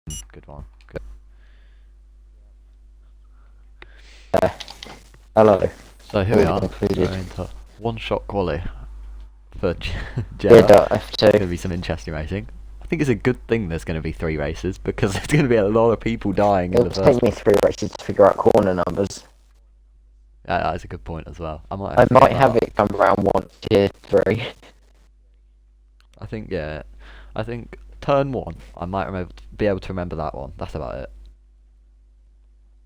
Good one. Good. Hello. So here we All are. included. We're into one-shot quali for Jeddah. Jeddah F2. Going to be some interesting racing. I think it's a good thing there's going to be 3 races because there's going to be a lot of people dying in It'll the first. take me 3 races to figure out corner numbers. Yeah, that's a good point as well. I might have it come around once tier 3. I think yeah. I think turn 1. I might be able to remember that one. That's about it.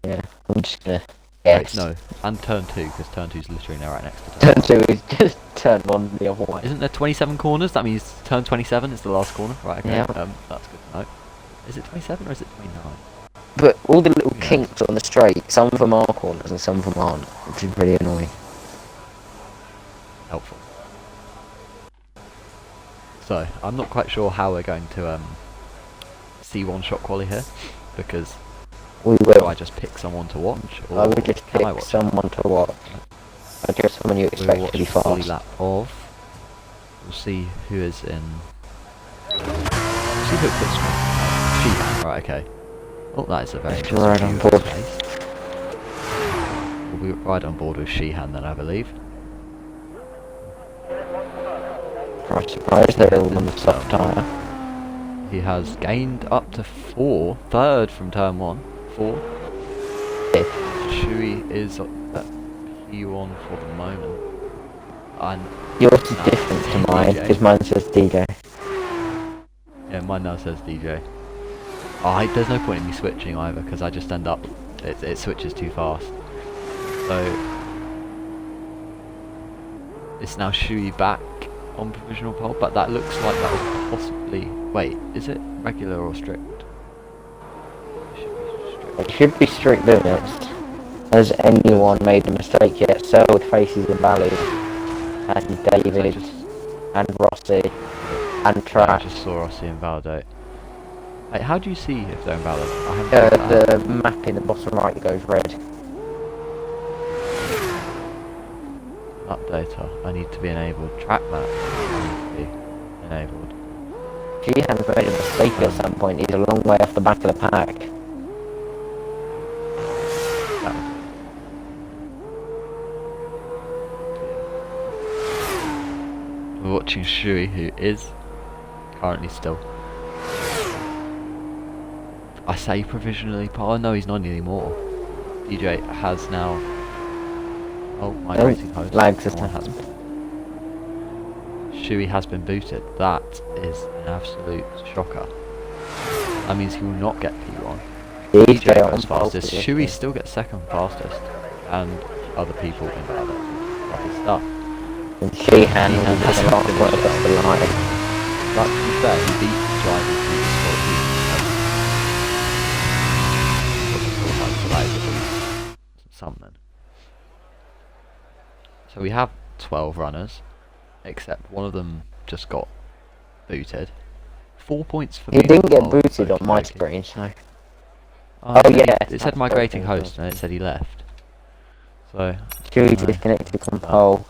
Yeah, I'm just gonna guess. Wait, no, and turn 2 because turn 2's literally right next to turn Turn 1. 2 is just turn 1 the other way. Isn't there 27 corners? That means turn 27 is the last corner, right? Okay. Yeah. That's good to know. Is it 27 or is it 29? But all the little Yeah. kinks on the straight, some of them are corners and some of them aren't, which is really annoying. Helpful. So, I'm not quite sure how we're going to see one-shot quali here, because We do will. I just pick someone to watch, or I would just can I pick watch? someone to watch. I guess someone you We'll expect watch to be the quali fast. lap of. We'll see who is in. We'll see who it puts me. Sheehan, right? Okay. Oh, that is a very Let's interesting ride on view of board. space. We'll be right on board with Sheehan then, I believe. Surprise, surprise, they're all on the soft tyre. He has gained up to 4, third from turn 1, 4. Shui is at P1 for the moment. And Yours is different to mine, DJ. because mine says DJ. Yeah, mine now says DJ. Oh, there's no point in me switching either, because I just end up, it switches too fast. So, it's now Shui back on provisional pole, but that looks like that was possibly, wait, is it regular or strict? It should be strict limits. Has anyone made a mistake yet? Sold faces invalid. And David, and Rossi, and I Trash. just saw Rossi invalidate. Hey, how do you see if they're invalid? I haven't The map in the bottom right goes red. Updater. I need to be enabled. Track map. I need to be enabled. Sheehan's made a mistake at some point. He's a long way off the back of the pack. That was it. We're watching Shui, who is currently still. I say provisionally pole. No, he's not anymore. DJ has now. Oh, migrating host. Lags has Someone has. happened. Shui has been booted. That is an absolute shocker. That means he will not get P1. DJ goes fastest. Shui still gets second fastest, and other people invalid. Lovely stuff. And Sheehan Sheehan has has a lot of finished work off the second. line. But to be fair, he beat the driver who something. So we have 12 runners, except one of them just got booted. 4 points for me. He didn't get booted on my screen, so. Oh yeah. It said migrating host and it said he left. So. Shui disconnected from pole.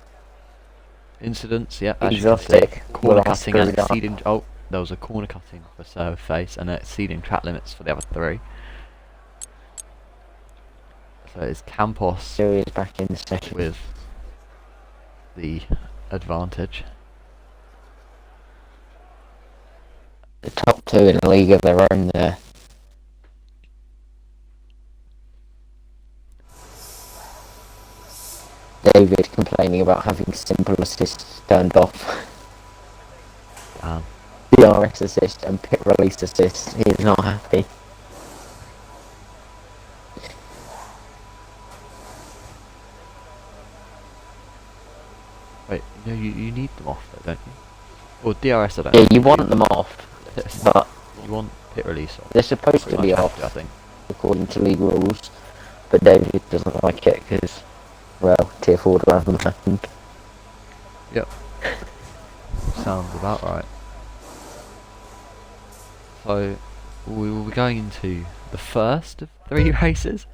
Incidents, yeah, as you can see. Exotic. Corner cutting and exceeding. Oh, there was a corner cutting for Surface and exceeding track limits for the other 3. So it's Campos Shui is back in the session. with the advantage. The top 2 in a league of their own there. David complaining about having simple assists turned off. DRS assist and pit release assist. He is not happy. Wait, no, you need them off though, don't you? Or DRS, I don't Yeah, know. you want them off, but You want pit release off. they're supposed to Pretty be much off have to, I think. according to league rules. But David doesn't like it because, well, tier 4 hasn't happened. Yep. Sounds about right. So, we will be going into the first of 3 races.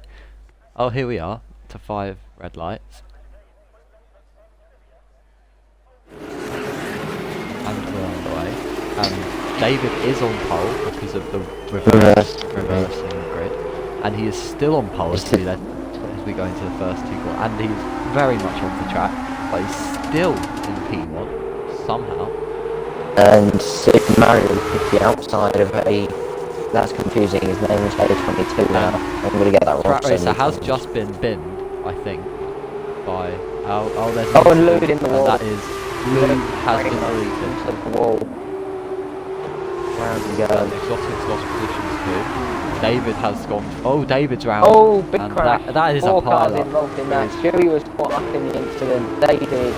Oh, here we are, to 5 red lights. And we're underway. And David is on pole because of the reversing grid, and he is still on pole as we go into the first two corners, and he's very much off the track, but he's still in P1 somehow. And Super Mario is the outside of a. That's confusing. His name is A22 now. I'm going to get that wrong. Track racer has just been binned, I think, by. There's and Lou in the wall. That is Lou has been deleted. Into the wall. Round we go. Exotic's lost positions too. David has gone. Oh, David's round. Oh, big and crash. That is Four a pile cars up. involved in that. Stewie was caught up in the incident. David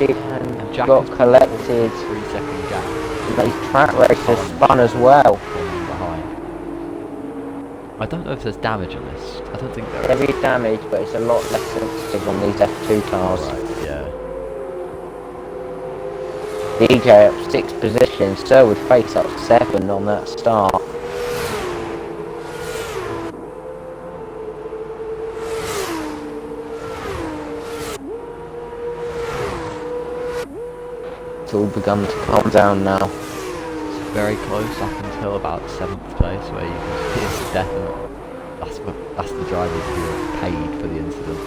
And Jack got has collected. 3-second gap. The track racer spun as well. Behind. I don't know if there's damage on this. I don't think there is. There is damage, but it's a lot less sensitive on these F2 cars. Right, yeah. DJ up 6 positions, so would face up 7 on that start. It's all begun to calm down now. It's very close up until about 7th place, where you can see it's definite. That's the drivers who are paid for the incident.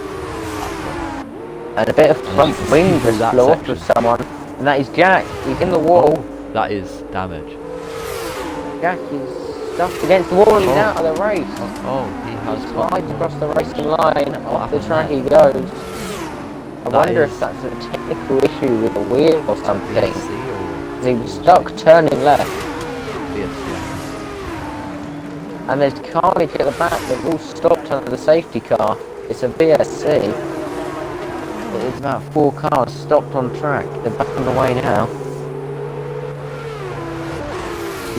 And a bit of front wing was lost with someone, and that is Jack. He's in the wall. Oh, that is damage. Jack is stuffed against the wall and he's out of the race. Oh, he has Slides across the racing line, off the track he goes. I wonder if that's a technical issue with the wheel or something. He was stuck turning left. And there's carnage at the back, they've all stopped under the safety car. It's a VSC. There's about 4 cars stopped on track. They're back on the way now.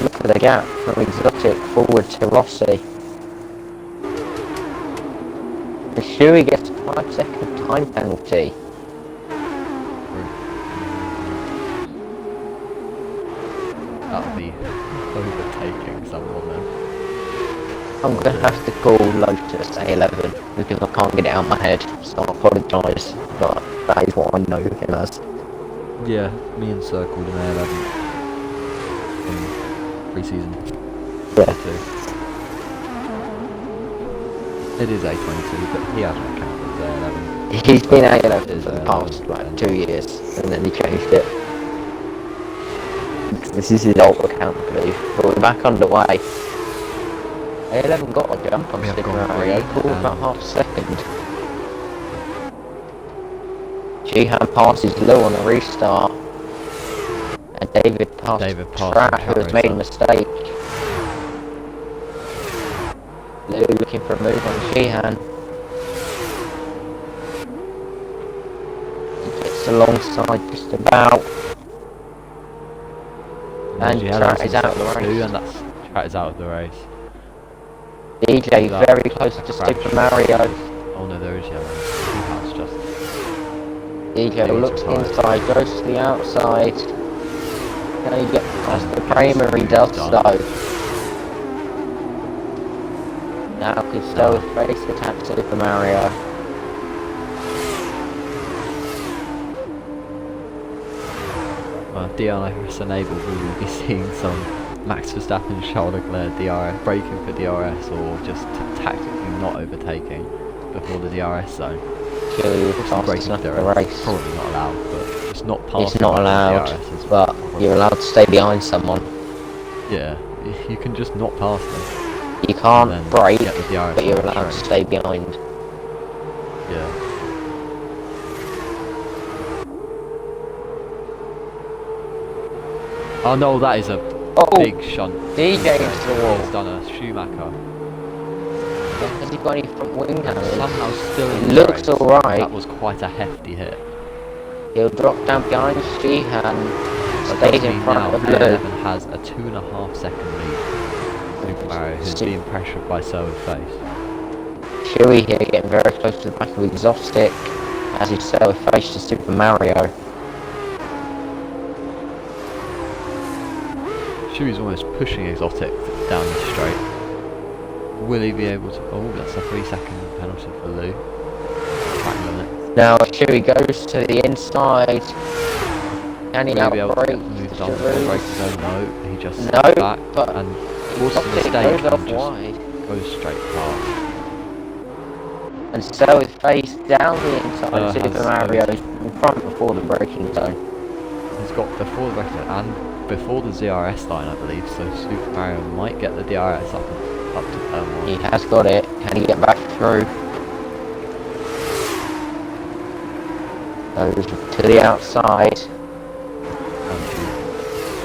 Look at the gap from Exotic forward to Rossi. The Shuey gets a 5-second time penalty. That'll be overtaking someone then. I'm going to have to call Lotus A11 because I can't get it out of my head, so I apologise, but that is what I know him as. Yeah, me and Sir called him A11 in pre-season. Yeah. It is A22, but he hasn't counted as A11. He's been A11 for the past like 2 years, and then he changed it. This is his old account, I believe, but we're back underway. A11 got a jump on Super Mario, pulled about half a second. Jihan passes Lou on a restart. And David passes Track, who has made a mistake. Lou looking for a move on Jihan. He gets alongside just about. And Track is out of the race. And that's Track is out of the race. DJ very close to Super Mario. Oh no, there is yellow. He has just. DJ looks inside, goes to the outside. Can he get past the Kramer? He does so. Now Gusto face attack Super Mario. DRS enabled, we will be seeing some Max Verstappen, Charles Leclerc DRS, braking for DRS, or just tactically not overtaking before the DRS zone. Braking for the race. Probably not allowed, but just not passing. It's not allowed, but you're allowed to stay behind someone. Yeah, you can just not pass them. You can't brake, but you're allowed to stay behind. Yeah. Oh no, that is a big shunt. DJ into the wall. He's done a Schumacher. Has he got any front wing damage? Somehow still in the looks race. alright. That was quite a hefty hit. He'll drop down behind Sheehan. Stays in front of Lou. Has a 2.5 second lead. Super Mario, who's being pressured by Selwood Face. Shuey here getting very close to the back of Exotic as he Selwood Face to Super Mario. Shuey's almost pushing Exotic down the straight. Will he be able to? Oh, that's a 3-second penalty for Lou. Back limit. Now Shuey goes to the inside. Can he Will he be able to get outbrake the move the done before Sharoon? breaking zone? No, he just No, steps back but and he forces a stopped it, mistake goes off and just wide. goes straight past. And so is face down the inside of Has Super Mario in front before the braking zone. He's got before the braking zone and before the ZRS line, I believe, so Super Mario might get the DRS up to turn 1. He has got it. Can he get back through? Goes to the outside.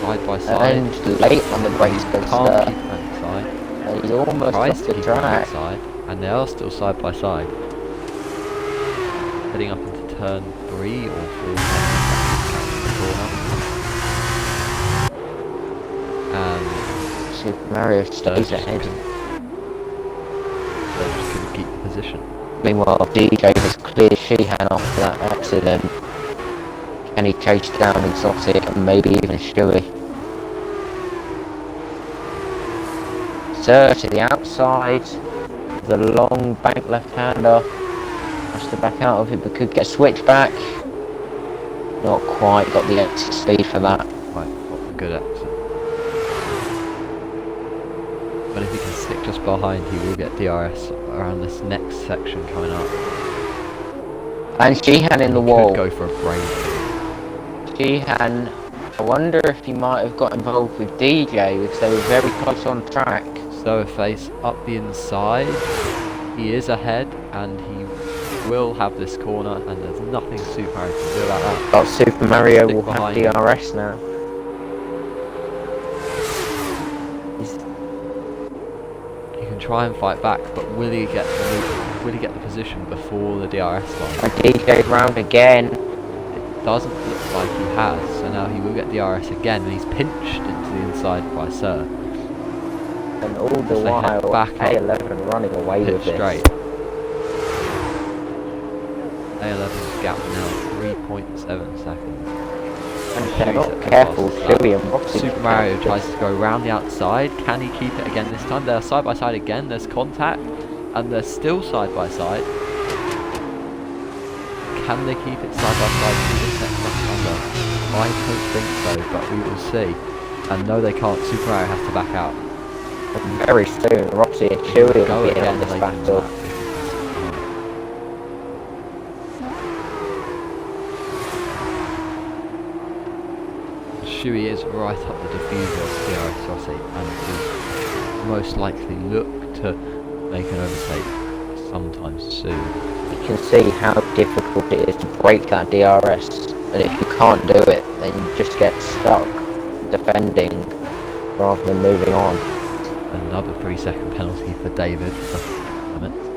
Side by side. And late on the brakes goes Can't keep them inside. and he's almost Tries off to the keep them track. inside, and they are still side by side. Heading up into turn 3 or 4. And Super Mario stays ahead. They're just going to keep the position. Meanwhile, DJ has cleared Sheehan after that accident. Can he chase down Exotic and maybe even Stewie? Sir to the outside. The long bank left-hander. Has to back out of it but could get switched back. Not quite got the exit speed for that. Right, got a good exit. But if he can stick just behind, he will get DRS around this next section coming up. And Sheehan in the He wall. could go for a break. Sheehan, I wonder if he might have got involved with DJ because they were very close on track. So face up the inside. He is ahead and he will have this corner and there's nothing Super Mario can do about that. But Super Mario Stick will have behind him. DRS now. He can try and fight back, but will he get the position before the DRS line? And DJ's round again. It doesn't look like he has, so now he will get DRS again and he's pinched into the inside by Sir. And all the As they head while, back up, A11 running away Hit with this. straight. A11's gap now 3.7 seconds. And if they're Shewie's not at the careful, fastest lap. Chewie and Roxy Super Mario tries to go round the outside. Can he keep it again this time? They're side by side again. There's contact, and they're still side by side. Can they keep it side by side through this next lap? I don't think so, but we will see. And no, they can't. Super Mario has to back out. Very soon, Roxy and Chewie will Go be in again on this later in the battle. lap. Chewie is right up the diffuser of DRS Rossi and will most likely look to make an overtake sometime soon. You can see how difficult it is to break that DRS. And if you can't do it, then you just get stuck defending rather than moving on. Another 3-second penalty for David for limits.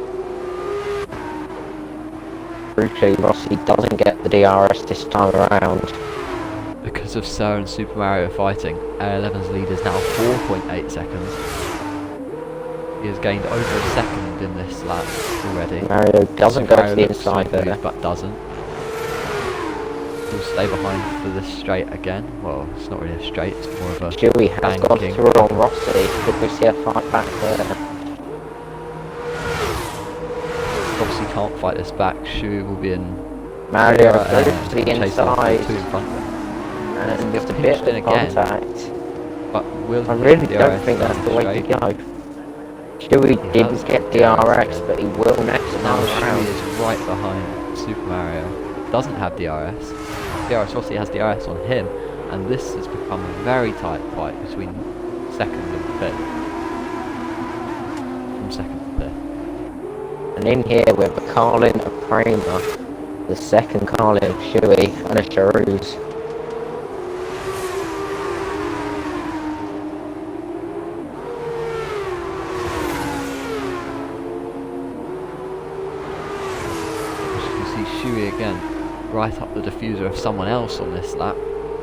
Crucially, Rossi doesn't get the DRS this time around. Because of Sir and Super Mario fighting, A11's lead is now 4.8 seconds. He has gained over a second in this lap already. Mario doesn't Super go Mario to the looks inside smooth, there. but doesn't. He'll stay behind for this straight again. Well, it's not really a straight, it's more of a Chewie has gone banking. through on Rossi. Could we see a fight back there? Obviously can't fight this back. Chewie will be in Mario goes to the chase after inside. two in front of him. And just a pinched bit in of again. contact. But will I he really get don't DRS think that's the way to straight? go. Chewie He didn't has get DRS DRS, again. but he will next Now time Chewie around. is right behind Super Mario. Doesn't have DRS. DRS Rossi has DRS on him, and this has become a very tight fight between second and fifth. From second to fifth. And in here we have a Carlin, a Prima, the second Carlin of Chewie, and a Charouz. As you can see Chewie again right up the diffuser of someone else on this lap,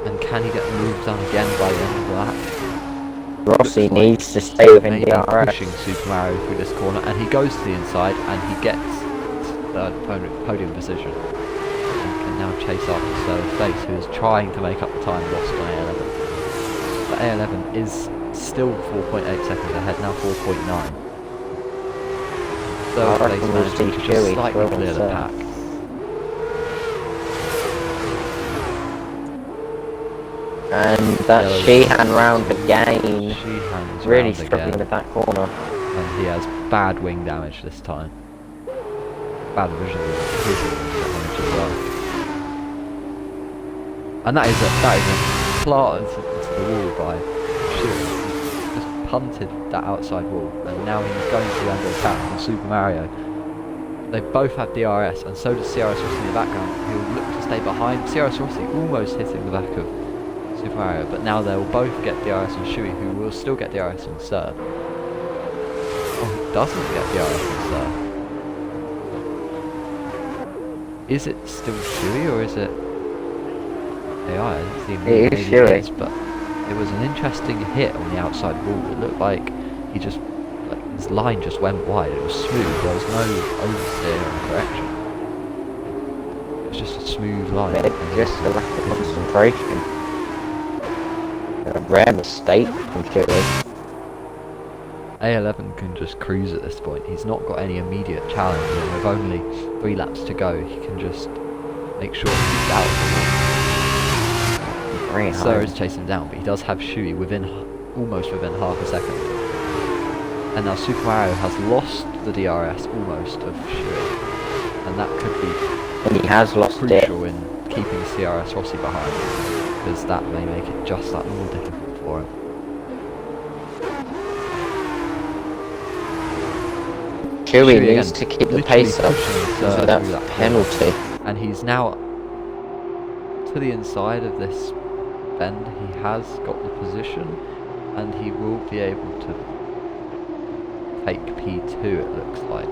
and can he get the move done again by the end of the lap? Rossi Looks like needs to stay within maybe DRS. pushing Super Mario through this corner, and he goes to the inside and he gets third podium position and can now chase after Sir Face, who is trying to make up the time lost on A11. But A11 is still 4.8 seconds ahead, now 4.9. So I Face reckon we'll managed see to just Chewie slightly through clear the Sir. pack. And that Sheehan round again. Sheehan's Really round struggling again, with that corner. and he has bad wing damage this time. Bad visual damage as well. And that is a plant into the wall by Sheehan. He's just punted that outside wall, and now he's going to be under attack from Super Mario. They both have DRS, and so does CRS Rossi in the background. He'll look to stay behind. CRS Rossi almost hitting the back of Super Mario, but now they'll both get DRS on Shui, who will still get DRS on Sir. Oh, he doesn't get DRS on Sir. Is it still Shui or is it AI? I didn't see him. It is Shui. But it was an interesting hit on the outside wall. It looked like he just, his line just went wide. It was smooth. There was no oversteer or correction. It was just a smooth line. Just a lack of concentration. A rare mistake from Shui. A11 can just cruise at this point. He's not got any immediate challenge, and with only 3 laps to go, he can just make sure he keeps out of the Sir is chasing him down, but he does have Shui almost within half a second. And now Super Mario has lost the DRS almost of Shui, and that could be and he has lost crucial in keeping CRS Rossi behind, because that may make it just that more difficult for him. Shui needs to keep the pace up for that penalty. And he's now to the inside of this bend. He has got the position, and he will be able to take P2, it looks like.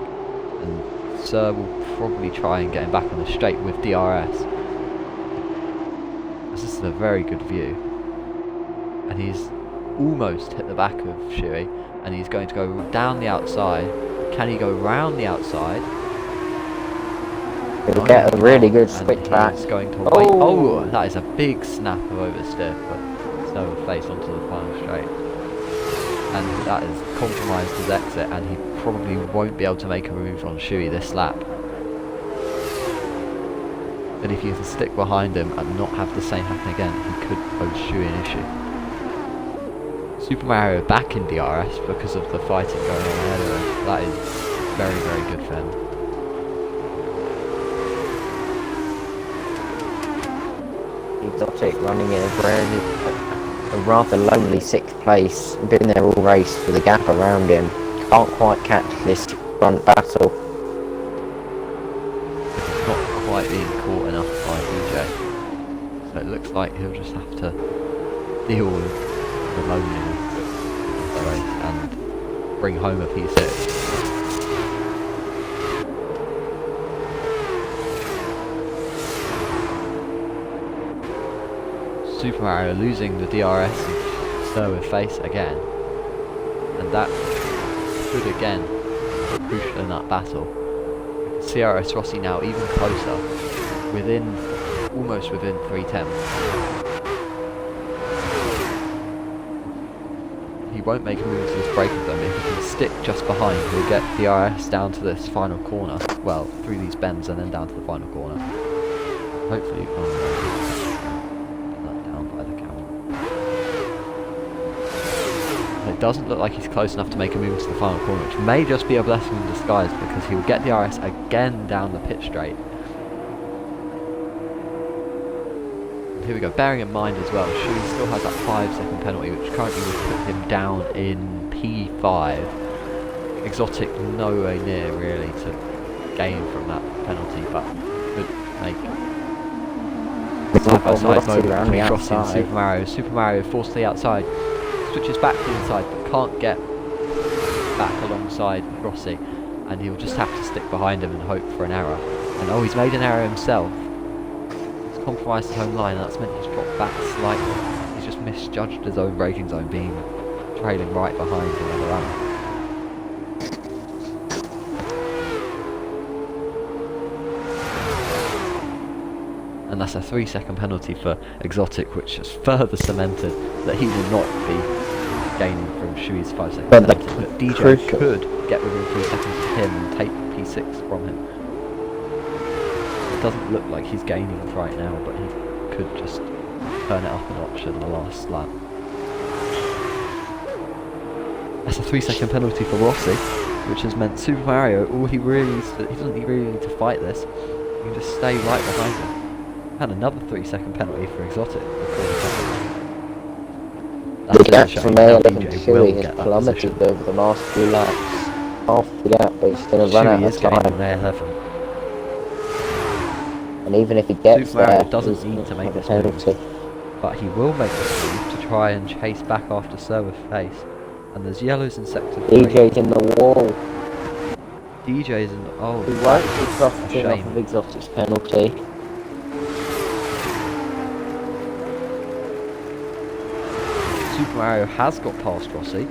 And Sir will probably try and get him back on the straight with DRS. This is a very good view. And he's almost hit the back of Shui, and he's going to go down the outside. Can he go round the outside? He'll get a really good switch back. He's going to wait. Oh, that is a big snap of oversteer, but Sir will face onto the final straight. And that has compromised his exit, and he probably won't be able to make a move on Shui this lap. But if he can stick behind him and not have the same happen again, he could pose Shui an issue. Super Mario back in DRS because of the fighting going on ahead of him. That is very, very good for him. Exotic running in a rather lonely 6th place, been there all race with a gap around him. Can't quite catch this front battle. It's not quite being caught enough by DJ. So it looks like he'll just have to deal with the loneliness of the race and bring home a P6. Super Mario losing the DRS and Sir with face again, and that could again be crucial in that battle. CRS Rossi now even closer, almost within 310. He won't make a move to this braking zone. If he can stick just behind, he'll get DRS down to this final corner. Well, through these bends and then down to the final corner. Hopefully you can't get that down by the camera. It doesn't look like he's close enough to make a move to the final corner, which may just be a blessing in disguise, because he will get DRS again down the pit straight. Here we go, bearing in mind as well, Shui still has that 5-second penalty, which currently would put him down in P5. Exotic nowhere near really to gain from that penalty, but could make side-by-side moment between Rossi and Super Mario. Super Mario forced to the outside, switches back to the inside, but can't get back alongside Rossi, and he'll just have to stick behind him and hope for an error. And oh, he's made an error himself. Compromised his own line, and that's meant he's dropped back slightly. He's just misjudged his own braking zone, being trailing right behind another runner. And that's a 3-second penalty for Exotic, which has further cemented that he will not be gaining from Shui's 5-second penalty. But DJ could get within 3 seconds of him and take P6 from him. Doesn't look like he's gaining right now, but he could just turn it up a notch in the last lap. That's a 3-second penalty for Rossi, which has meant Super Mario, he doesn't really need to fight this. He can just stay right behind him. And another 3-second penalty for Exotic. The gap from A11 to Chewy has plummeted over the last few laps. Half the gap, but he's going to run out of time. A11. And even if he gets Super Mario there, doesn't he's need to make this penalty. move, but he will make this move to try and chase back after Sir with face. And there's yellows in sector 3. DJ's in the wall. DJ's in the... oh, He won't be profiting off of Exotic's penalty. Super Mario has got past Rossi.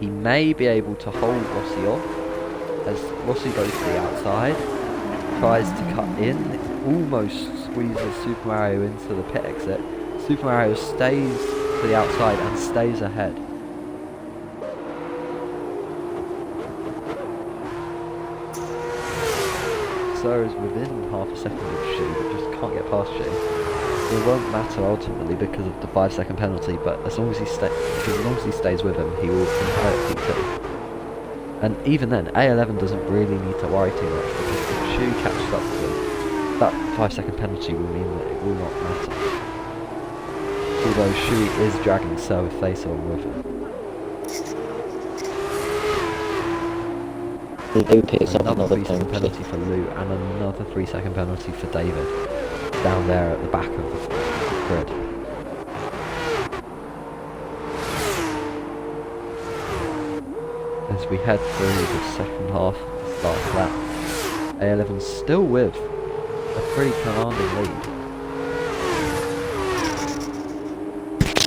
He may be able to hold Rossi off as Rossi goes to the outside, tries to cut in, almost squeezes Super Mario into the pit exit. Super Mario stays to the outside and stays ahead. Sir is within half a second of Shu, but just can't get past Shu. It won't matter ultimately because of the 5-second penalty, but as long as he stays with him, he will inherit P2. And even then, A11 doesn't really need to worry too much because if Shu catches up to him, that 5-second penalty will mean that it will not matter. Although Shu is dragging Sir with face on with him. Lou picks up Another another 3-second penalty for Lou and another 3-second penalty for David down there at the back of the grid. As we head through the second half of the last lap, A11's still with a pretty commanding lead.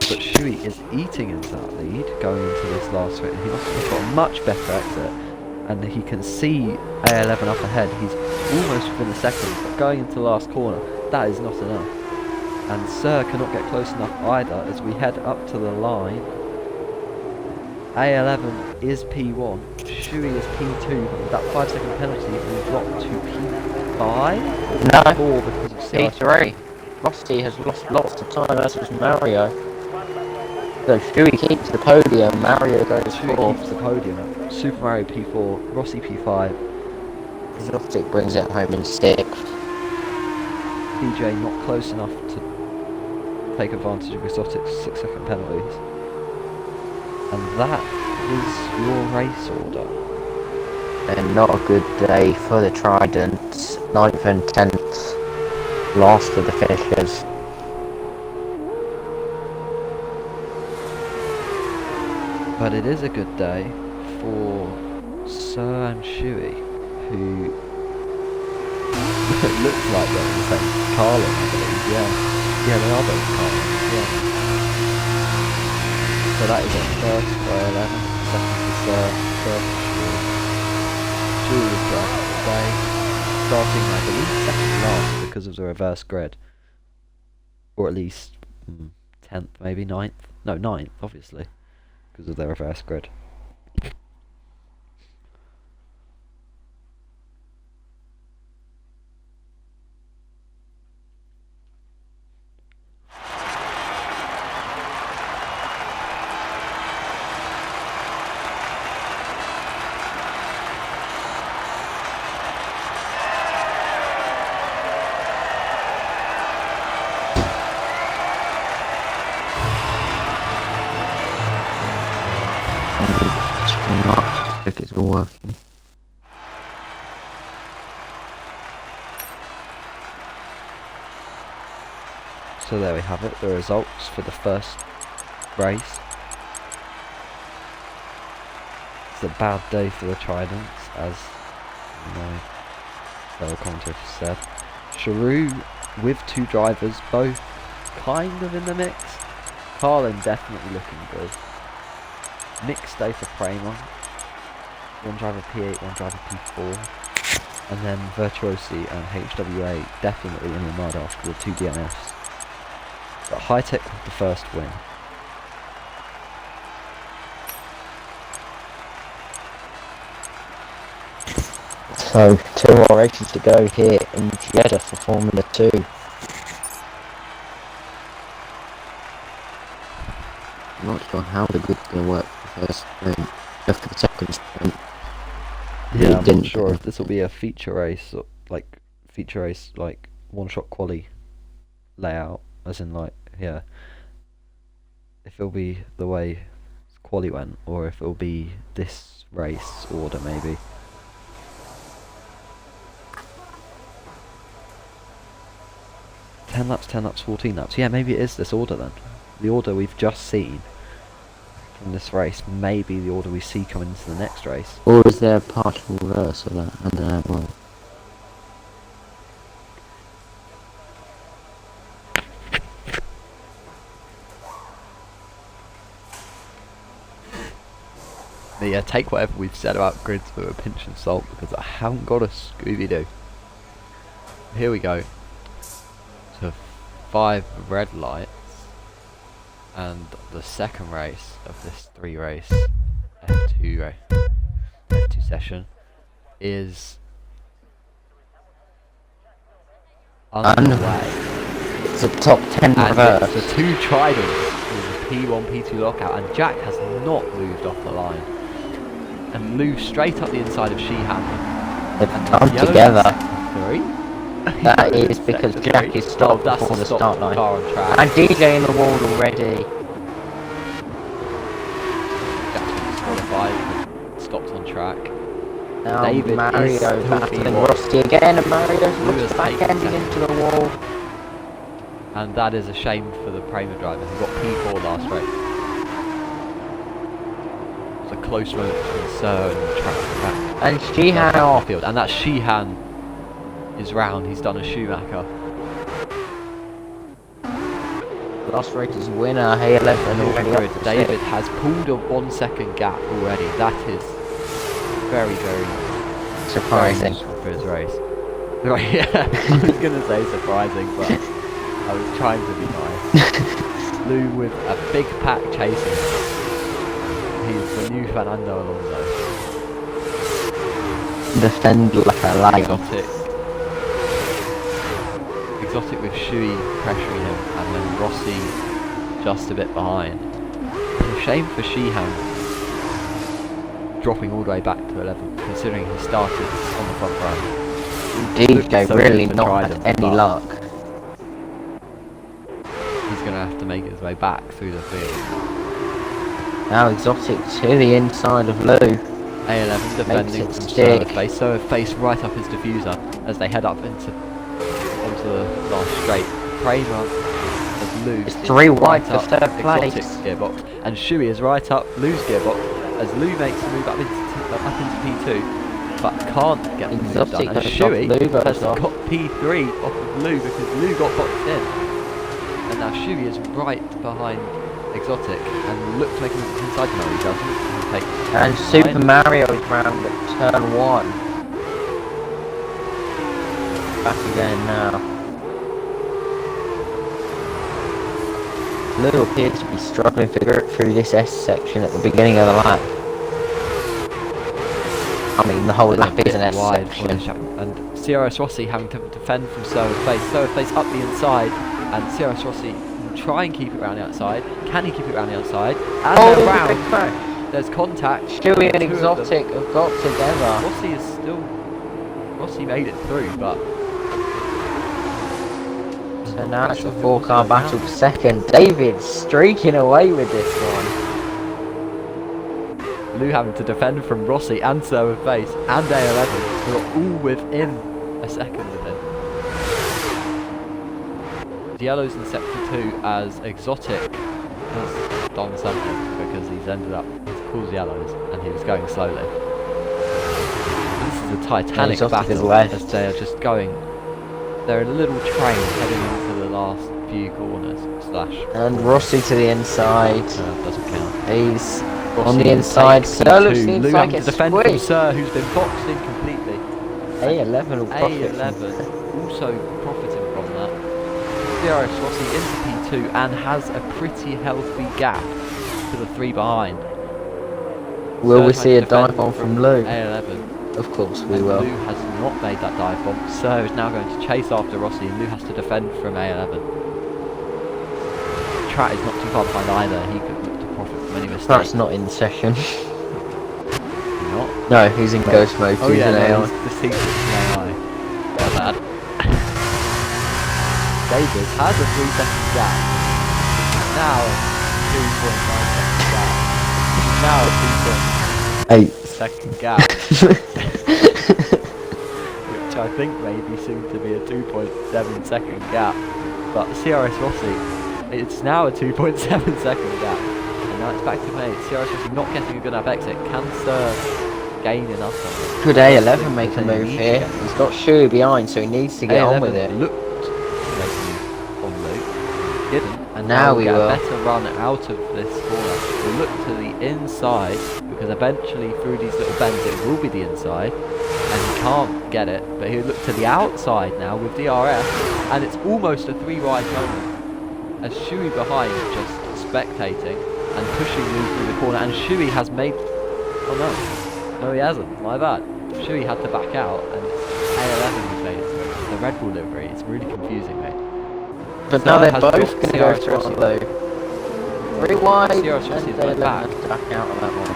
But Shui is eating into that lead going into this last straight. He must have got a much better exit. And he can see A11 up ahead. He's almost within a second, but going into the last corner, that is not enough. And Sir cannot get close enough either as we head up to the line. A11 is P1, Shui is P2, but that 5-second penalty will drop to P5? No, Or because of P3. Rossi has lost lots of time versus Mario. So Shui keeps the podium, Mario goes Shui fourth. keeps the podium. Super Mario P4, Rossi P5. Exotic brings it home in 6th. DJ not close enough to take advantage of Exotic's 6-second penalties. And that is your race order. And not a good day for the Tridents. 9th and 10th. Last of the finishers. But it is a good day for Sir and Shui, who it looks like they're in the same Carlin, I believe, yeah. Yeah, they are both Carlin, yeah. So that is it, first for 11, second for Sir, third for Shui. Shui was driving today, starting, I believe, second last because of the reverse grid. Or at least 10th, maybe 9th. No, 9th, obviously, because of the reverse grid. If it's all working. So there we have it, the results for the first race. It's a bad day for the Tridents, as my fellow commentator said. Sharu with 2 drivers, both kind of in the mix. Carlin definitely looking good. Mixed day for Kramer. One driver P8, one driver P4. And then Virtuosi and HWA definitely in the mud after the 2 DNFs. But High Tech with the first win. So, 2 more races to go here in Jeddah for Formula 2. sure how the grid's going to work for the first sprint. Just for the second sprint. Yeah, I'm didn't not sure do. if this will be a feature race, or like one-shot quali layout, as in like, yeah. If it'll be the way quali went, or if it'll be this race order maybe. Ten laps, 14 laps. Yeah, maybe it is this order then. The order we've just seen from this race may be the order we see coming into the next race. Or is there a partial reverse of that? I don't know. Well, But yeah, take whatever we've said about grids with a pinch of salt, because I haven't got a Scooby-Doo. Here we go to 5 red lights, and the second race of this 3-race F2 session is underway. it's a top 10 And reverse. it's the 2 tridents with the P1, P2 lockout, and Jack has not moved off the line. And Lou straight up the inside of Sheehan. They've come together. 3. That is because Jack is stopped before the start line. Car on track. And DJ in the wall already. Jack's been disqualified, stopped on track. Now David Mario is still battling P1. Rusty again, and Mario's Lewis back taking ending into the wall. And that is a shame for the Prema driver who got P4 last race. It was a close moment between Sir and track. And Sheehan off. Field. And that Sheehan is round, he's done a Schumacher. Last race's winner, hey 11 already up to David 6. has pulled a 1 second gap already. That is very, very Surprising. useful for his race. Right, yeah, I was going to say surprising, but I was trying to be nice. Lou with a big pack chasing. He's the new Fernando Alonso. Defend like a lion. Exotic with Shui pressuring him, and then Rossi just a bit behind. It's a shame for Sheehan dropping all the way back to 11th, considering he started on the front row. DJ So really good for not had Trident, any but luck. He's going to have to make his way back through the field. Now Exotic to the inside of Lou. A11 defending it from stick. Face. Face right up his diffuser as they head up onto the last straight. Kramer as Lou. It's 3 wide for up third place. Exotic's gearbox, and Shui is right up Lou's gearbox as Lou makes a move up into P2, but can't get the move Exotic done. And goes Shui off, Lou goes has off. got P3 off of Lou because Lou got boxed in, and now Shui is right behind Exotic and looks like he's inside. No, he doesn't. He takes And Super Mario is round at turn 1. Back again now. Lou appears to be struggling to get through this S section at the beginning of the lap. I mean, the whole lap is an S wide section. and CRS Rossi having to defend from Face up the inside, and CRS Rossi will try and keep it around the outside. Can he keep it around the outside? And Oh, they're big round. crash. There's contact. Stewie and Two of them. Exotic have got together. Rossi is still. Rossi made it through, but. So now it's a 4-car battle for second. David streaking away with this one. Lou having to defend from Rossi and Face and A11, who are all within a second of him. The yellows in sector 2 as Exotic has done something because he's called yellows and he was going slowly. This is a titanic Exotic is battle left. as they are just going. They're a little train heading into the last few corners. And Rossi to the inside. Doesn't count. He's Rossi on the in inside. safety Sir looks too. the Lou inside having to gets defend from squeezed. Sir, who's been boxed in completely. A11 will profit from A11 also profiting from that. DRS Rossi into P2 and has a pretty healthy gap to the 3 behind. Will Sir we trying see to a defend dive bomb from Lou? A11. Of course we And will. Lou has not made that dive bomb. Sir is now going to chase after Rossi, and Lou has to defend from A11. Track is not too far behind either. He could look to profit many mistakes. That's not in session. Not. No, he's in ghost mode. Oh He's yeah, an no, AI. he's the secret AI. My bad. David has a 3-second gap. Now a 2.9 second gap. Now a 2.8 second gap. Which I think may be soon to be a 2.7 second gap. But CRS Rossi, it's now a 2.7 second gap. And now it's back to me. CRS Rossi not getting a good enough exit. Can Sir gain enough on it? Could A11 make a move here? He's got Shui behind, so he needs to get on with it. Looked to make a move on Luke. Didn't. And Now we'll he get will. a better run out of this corner. We'll look to the inside, because eventually through these little bends it will be the inside. And he can't get it, but he'll look to the outside now with DRS, and it's almost a 3-wide moment. As Shui behind just spectating and pushing Luke through the corner, and Shui has made... Oh no. No, he hasn't. My bad. Shui had to back out, and it's A11 who's made it. The Red Bull livery. It's really confusing, mate. But Sir now they're has both dropped going to go CRS through Rossi. on low. 3 wide, and CRS Rossi is A11 back. has to back out of that one.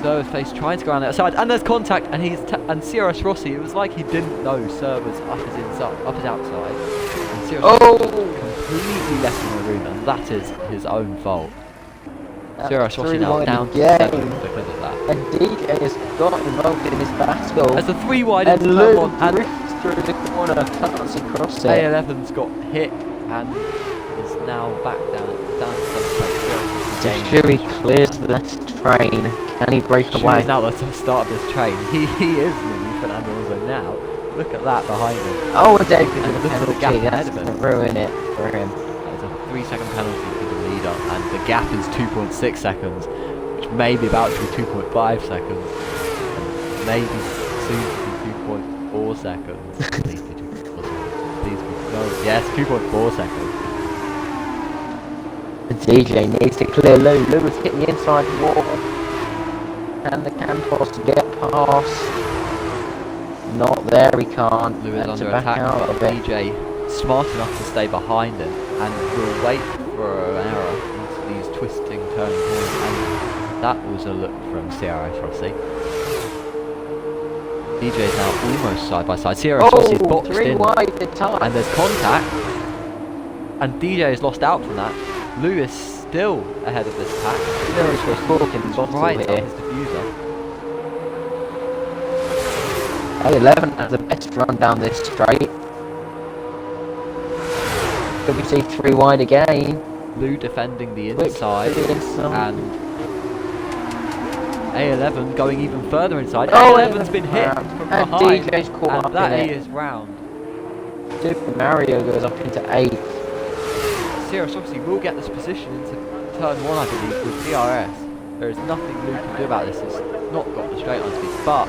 Server's face trying to go around the outside, and there's contact, and and CRS Rossi, it was like he didn't know Server's up his inside, up his outside. And CRS Rossi completely left him in the room, and that is his own fault. CRS Rossi now down to 7 because of that. And DJ has got involved in this battle. As the 3-wide and into turn Luke 1, and drifts through the corner, can't see cross it. A11's got hit, and is now back down to 7 place. Shui clears the last train. Can he break Shui away? is now at the start of this train. He is Louis Fernando Alonso now. Look at that behind him. Oh, David, And the look at the penalty. gap That's ahead of him. going to ruin it for him. There's a 3-second penalty for the leader, and the gap is 2.6 seconds, which may be about to be 2.5 seconds, and maybe soon to be 2.4 seconds. Please be 2.4 seconds. Please be no. Yes, 2.4 seconds. The DJ needs to clear Lou. Lou has hit the inside wall. And the Campos to get past. Not there, he can't. Lou is And to under back attack, out but of it. DJ smart enough to stay behind him, and will wait for an error into these twisting, turning points, and that was a look from CRS Rossi. DJ is now almost side by side. CRS Rossi is boxed 3 in, wide the time. and there's contact, and DJ has lost out from that. Lou is still ahead of this pack. There is a fork in the bottle Right on here. his diffuser. A11 has the best run down this straight. Could we see 3 wide again? Lou defending the Quick inside, to the inside. and A11 going even further inside. Oh, A11's been hit round. from And behind, DJ's caught and up that in is it. round. Super Mario goes up into 8th. Sirius obviously will get this position into turn 1, I believe, with DRS. There is nothing Lou can do about this. It's not got the straight line speed, but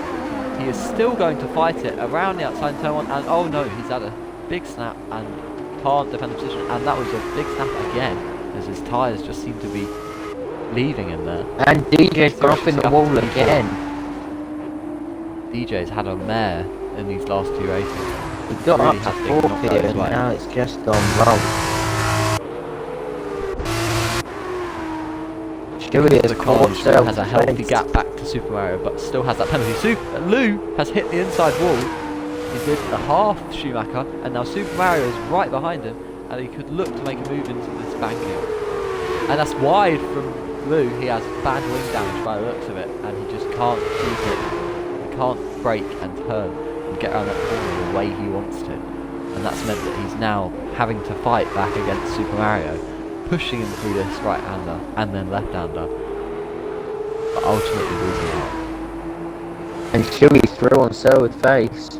he is still going to fight it around the outside in turn 1, and oh no, he's had a big snap and can't defend the position, and that was a big snap again, as his tyres just seem to be leaving him there. And DJ's gone off in the wall again. DJ's had a mare in these last 2 races. He got Really up has to things 4th not go here, his and way. now it's just gone wrong. Stewie has caught Still has a healthy place. gap back to Super Mario, but still has that penalty. Lou has hit the inside wall. He did a half Schumacher, and now Super Mario is right behind him, and he could look to make a move into this banking. And that's wide from Lou. He has bad wing damage by the looks of it, and he just can't keep it. He can't brake and turn and get around that corner the way he wants to. And that's meant that he's now having to fight back against Super Mario, pushing him through this right-hander and then left-hander, but ultimately losing out. And Chewie through on Selwood face.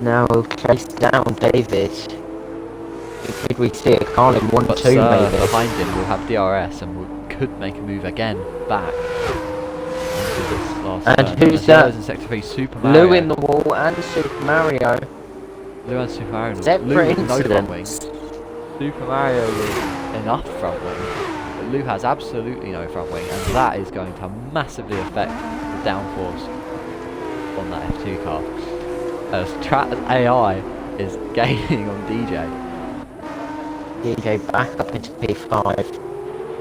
Now we'll chase down David. Could we see a Carlin 1-2 But Sir maybe? behind him will have DRS and could make a move again back into this last And turn. who's that? In Sector 3, Super Mario. Lou in the wall and Super Mario. Lou and Super Mario. Separate Lou with no front wing. incidents. Super Mario with enough front wing, but Lou has absolutely no front wing, and that is going to massively affect the downforce on that F2 car. As AI is gaining on DJ. DJ back up into P5.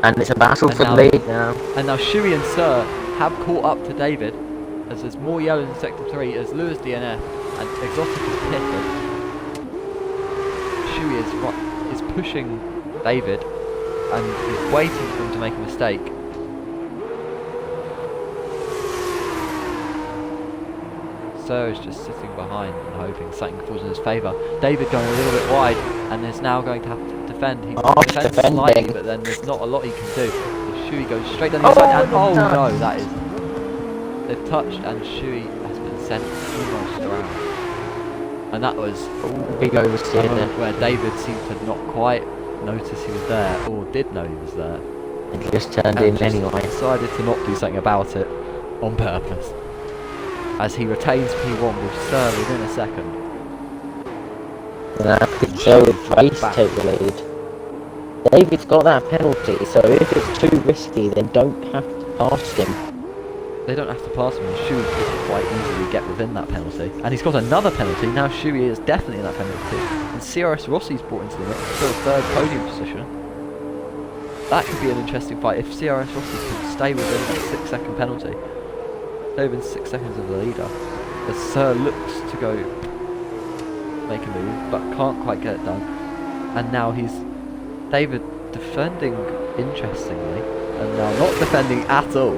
And it's a battle And for now- the lead now. And now Shuey and Sir have caught up to David, as there's more yellows in Sector 3, as Lewis DNF and Exotic is pitted. Shuey is pushing David and is waiting for him to make a mistake. Sir is just sitting behind and hoping something falls in his favour. David going a little bit wide and is now going to have to defend. He defends slightly, but then there's not a lot he can do. Shuey goes straight down the inside and oh no, that is... They've touched and Shuey has been sent almost around. And that was Big oversteer a there. moment where David seemed to not quite notice he was there, or did know he was there. And just turned And in just anyway. decided to not do something about it on purpose. As he retains P1 with Sir within a second. Now could show Face take the lead. David's got that penalty, so if it's too risky, then don't have to pass him. They don't have to pass him, and Shuey could quite easily get within that penalty. And he's got another penalty, now Shuey is definitely in that penalty. And CRS Rossi's brought into the mix for a third podium position. That could be an interesting fight if CRS Rossi can stay within that 6-second penalty. Stay within 6 seconds of the leader. As Sir looks to go make a move, but can't quite get it done. And now he's David defending interestingly, and now not defending at all.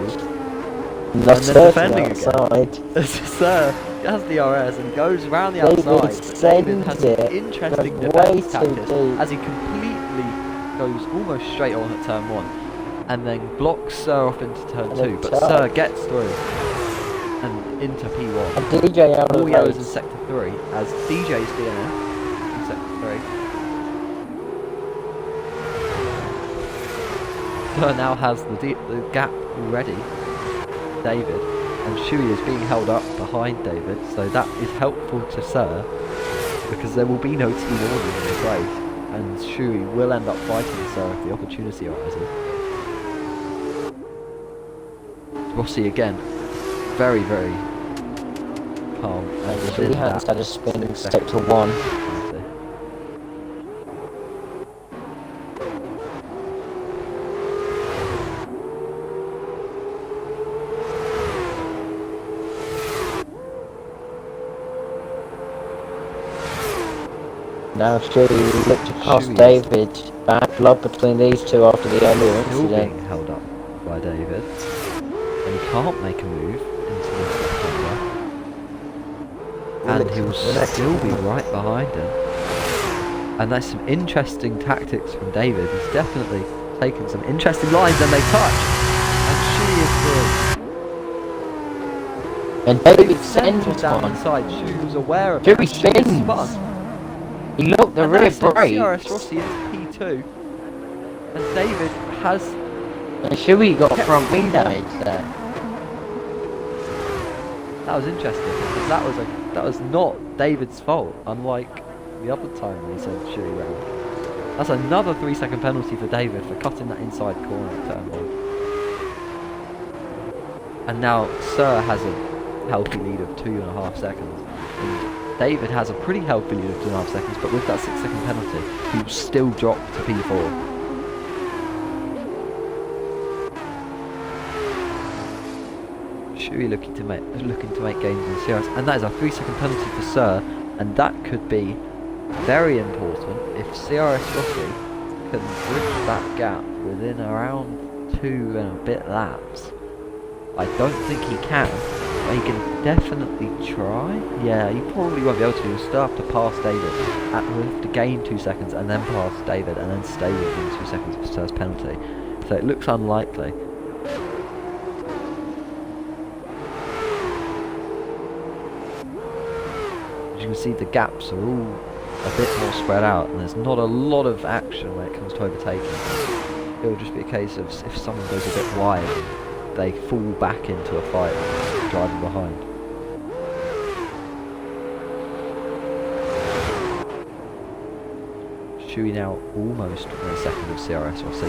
Not and then defending outside. again. Sir has the RS and goes around the David outside. But David has sends an it, interesting goes way defense too tactics deep. as he completely goes almost straight on at turn 1 and then blocks Sir off into turn And 2. then But turn. Sir gets through and into P1. And DJ out of All the yellows in race. Sector 3 as DJ's DNF in Sector 3. Sir now has the gap already, David, and Shuey is being held up behind David, so that is helpful to Sir because there will be no team order in this race, and Shuey will end up fighting Sir if the opportunity arises. Rossi again, very, very calm. And He within has that had a spin in 6 Sector seconds 1. penalty. Now Shuey looked to pass Shuey is- David. Bad blood between these two after the earlier Still incident. being held up by David, and he can't make a move into the September, and he will still be right behind him. And there's some interesting tactics from David. He's definitely taken some interesting lines, and they touch, and Shuey is through. And David David sends sends down one. inside. Shuey was aware of Shuey that. Shuey spins. spun. He looked the And rear that sent brake. CRS Rossi into P2, and David has And Shuey got front wing damage there. That was interesting because that was not David's fault, unlike the other time when he sent Shuey round. That's another 3-second penalty for David for cutting that inside corner at turn 1. And now Sir has a healthy lead of 2.5 seconds. And David has a pretty healthy lead of 2.5 seconds, but with that 6-second penalty, he will still drop to P4. Shuey looking to make gains in CRS, and that is a 3-second penalty for Sir, and that could be very important if CRS Rossi can bridge that gap within around 2 and a bit laps. I don't think he can, but he can definitely try. Yeah, he probably won't be able to. He'll still have to pass David. He'll have to gain 2 seconds and then pass David and then stay within 2 seconds of Sir's penalty. So it looks unlikely. As you can see, the gaps are all a bit more spread out and there's not a lot of action when it comes to overtaking. It will just be a case of if someone goes a bit wide, they fall back into a fight driving behind. Shuey now almost within a second of CRS Rossi.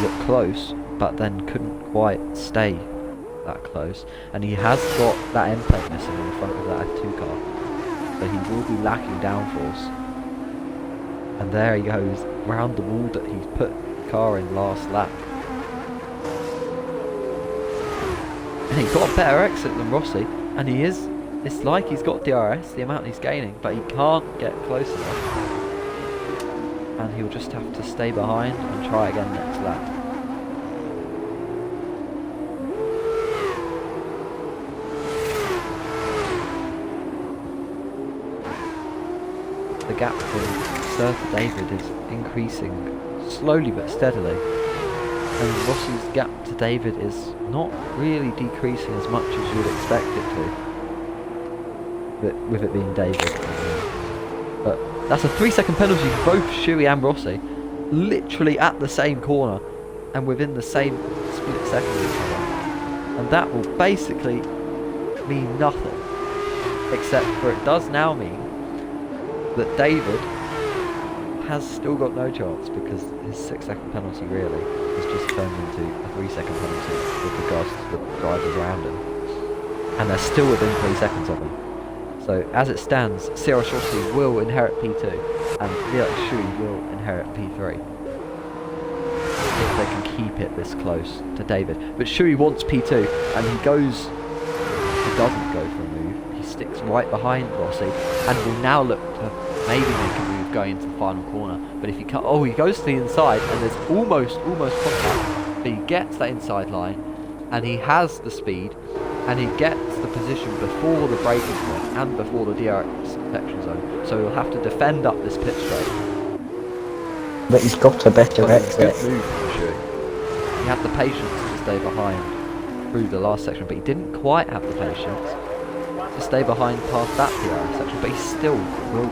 He got close, but then couldn't quite stay that close. And he has got that end plate missing on the front of that F2 car. So he will be lacking downforce. And there he goes, round the wall that he's put the car in last lap. And he's got a better exit than Rossi, and it's like he's got DRS, the amount he's gaining, but he can't get close enough. And he'll just have to stay behind and try again next lap. The gap from Sir to David is increasing slowly but steadily, and Rossi's gap to David is not really decreasing as much as you would expect it to, with it being David. But that's a 3-second penalty for both Shuey and Rossi, literally at the same corner and within the same split second of each other. And that will basically mean nothing, except for it does now mean that David has still got no chance, because his 6-second penalty really has just turned into a 3-second penalty with regards to the drivers around him. And they're still within 3 seconds of him. So as it stands, Sirius Rossi will inherit P2 and Felix Shuey will inherit P3. If they can keep it this close to David. But Shuey wants P2 and he doesn't go for a move. He sticks right behind Rossi and will now look to maybe make a move going into the final corner. But if he can't, he goes to the inside and there's almost contact. But he gets that inside line and he has the speed and he gets the position before the braking point and before the DRS protection zone. So he'll have to defend up this pit straight. But he's got a better exit. Good move from Shuey. He had the patience to stay behind through the last section, but he didn't quite have the patience to stay behind past that DRS section, but he still will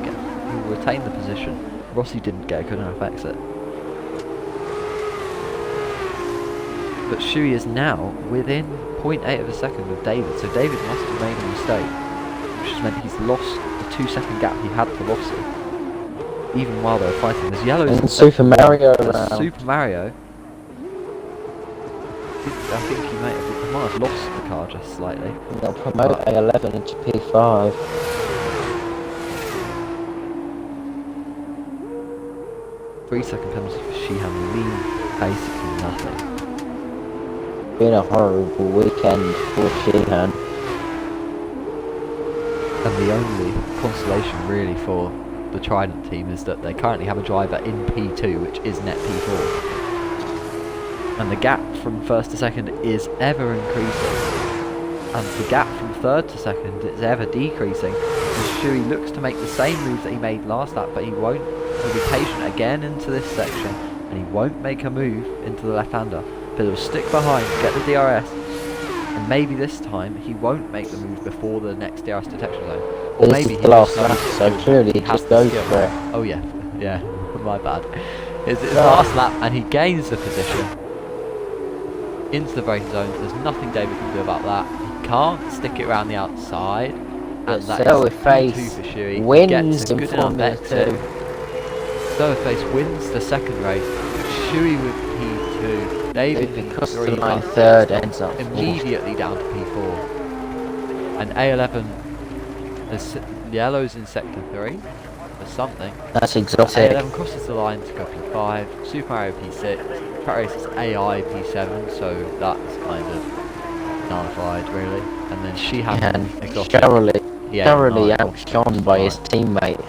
retain the position. Rossi didn't get a good enough exit. But Shuey is now within 0.8 of a second of David, so David must have made a mistake, which has meant he's lost the 2-second gap he had to Rossi, even while they were fighting. There's yellows in Super Mario round. Super Mario, I think he might have lost the car just slightly. They'll promote A11 into P5. Three-second penalty for Sheehan mean basically nothing. Been a horrible weekend for Sheehan. And the only consolation really for the Trident team is that they currently have a driver in P2, which is net P4. And the gap from first to second is ever increasing. And the gap from third to second is ever decreasing. And Shuey looks to make the same moves that he made last lap, but he won't. He'll be patient again into this section, and he won't make a move into the left-hander. But he'll stick behind, get the DRS, and maybe this time he won't make the move before the next DRS detection zone. Or maybe he last lap, so clearly he just goes for it. Oh yeah, my bad. It's his last lap, and he gains the position into the braking zone. There's nothing David can do about that. He can't stick it around the outside, and that is P2 for Shuey. Wins in Formula 2. Face wins the second race. Shuey with P2. David because P3 the line third ends up immediately down to P4. And A11 has yellows in sector 3 or something. That's exotic. A11 crosses the line to go P5. Super Mario P6. Track race is AI P7, so that's kind of nullified really. And then Sheehan exotic. Thoroughly outshone by his teammate.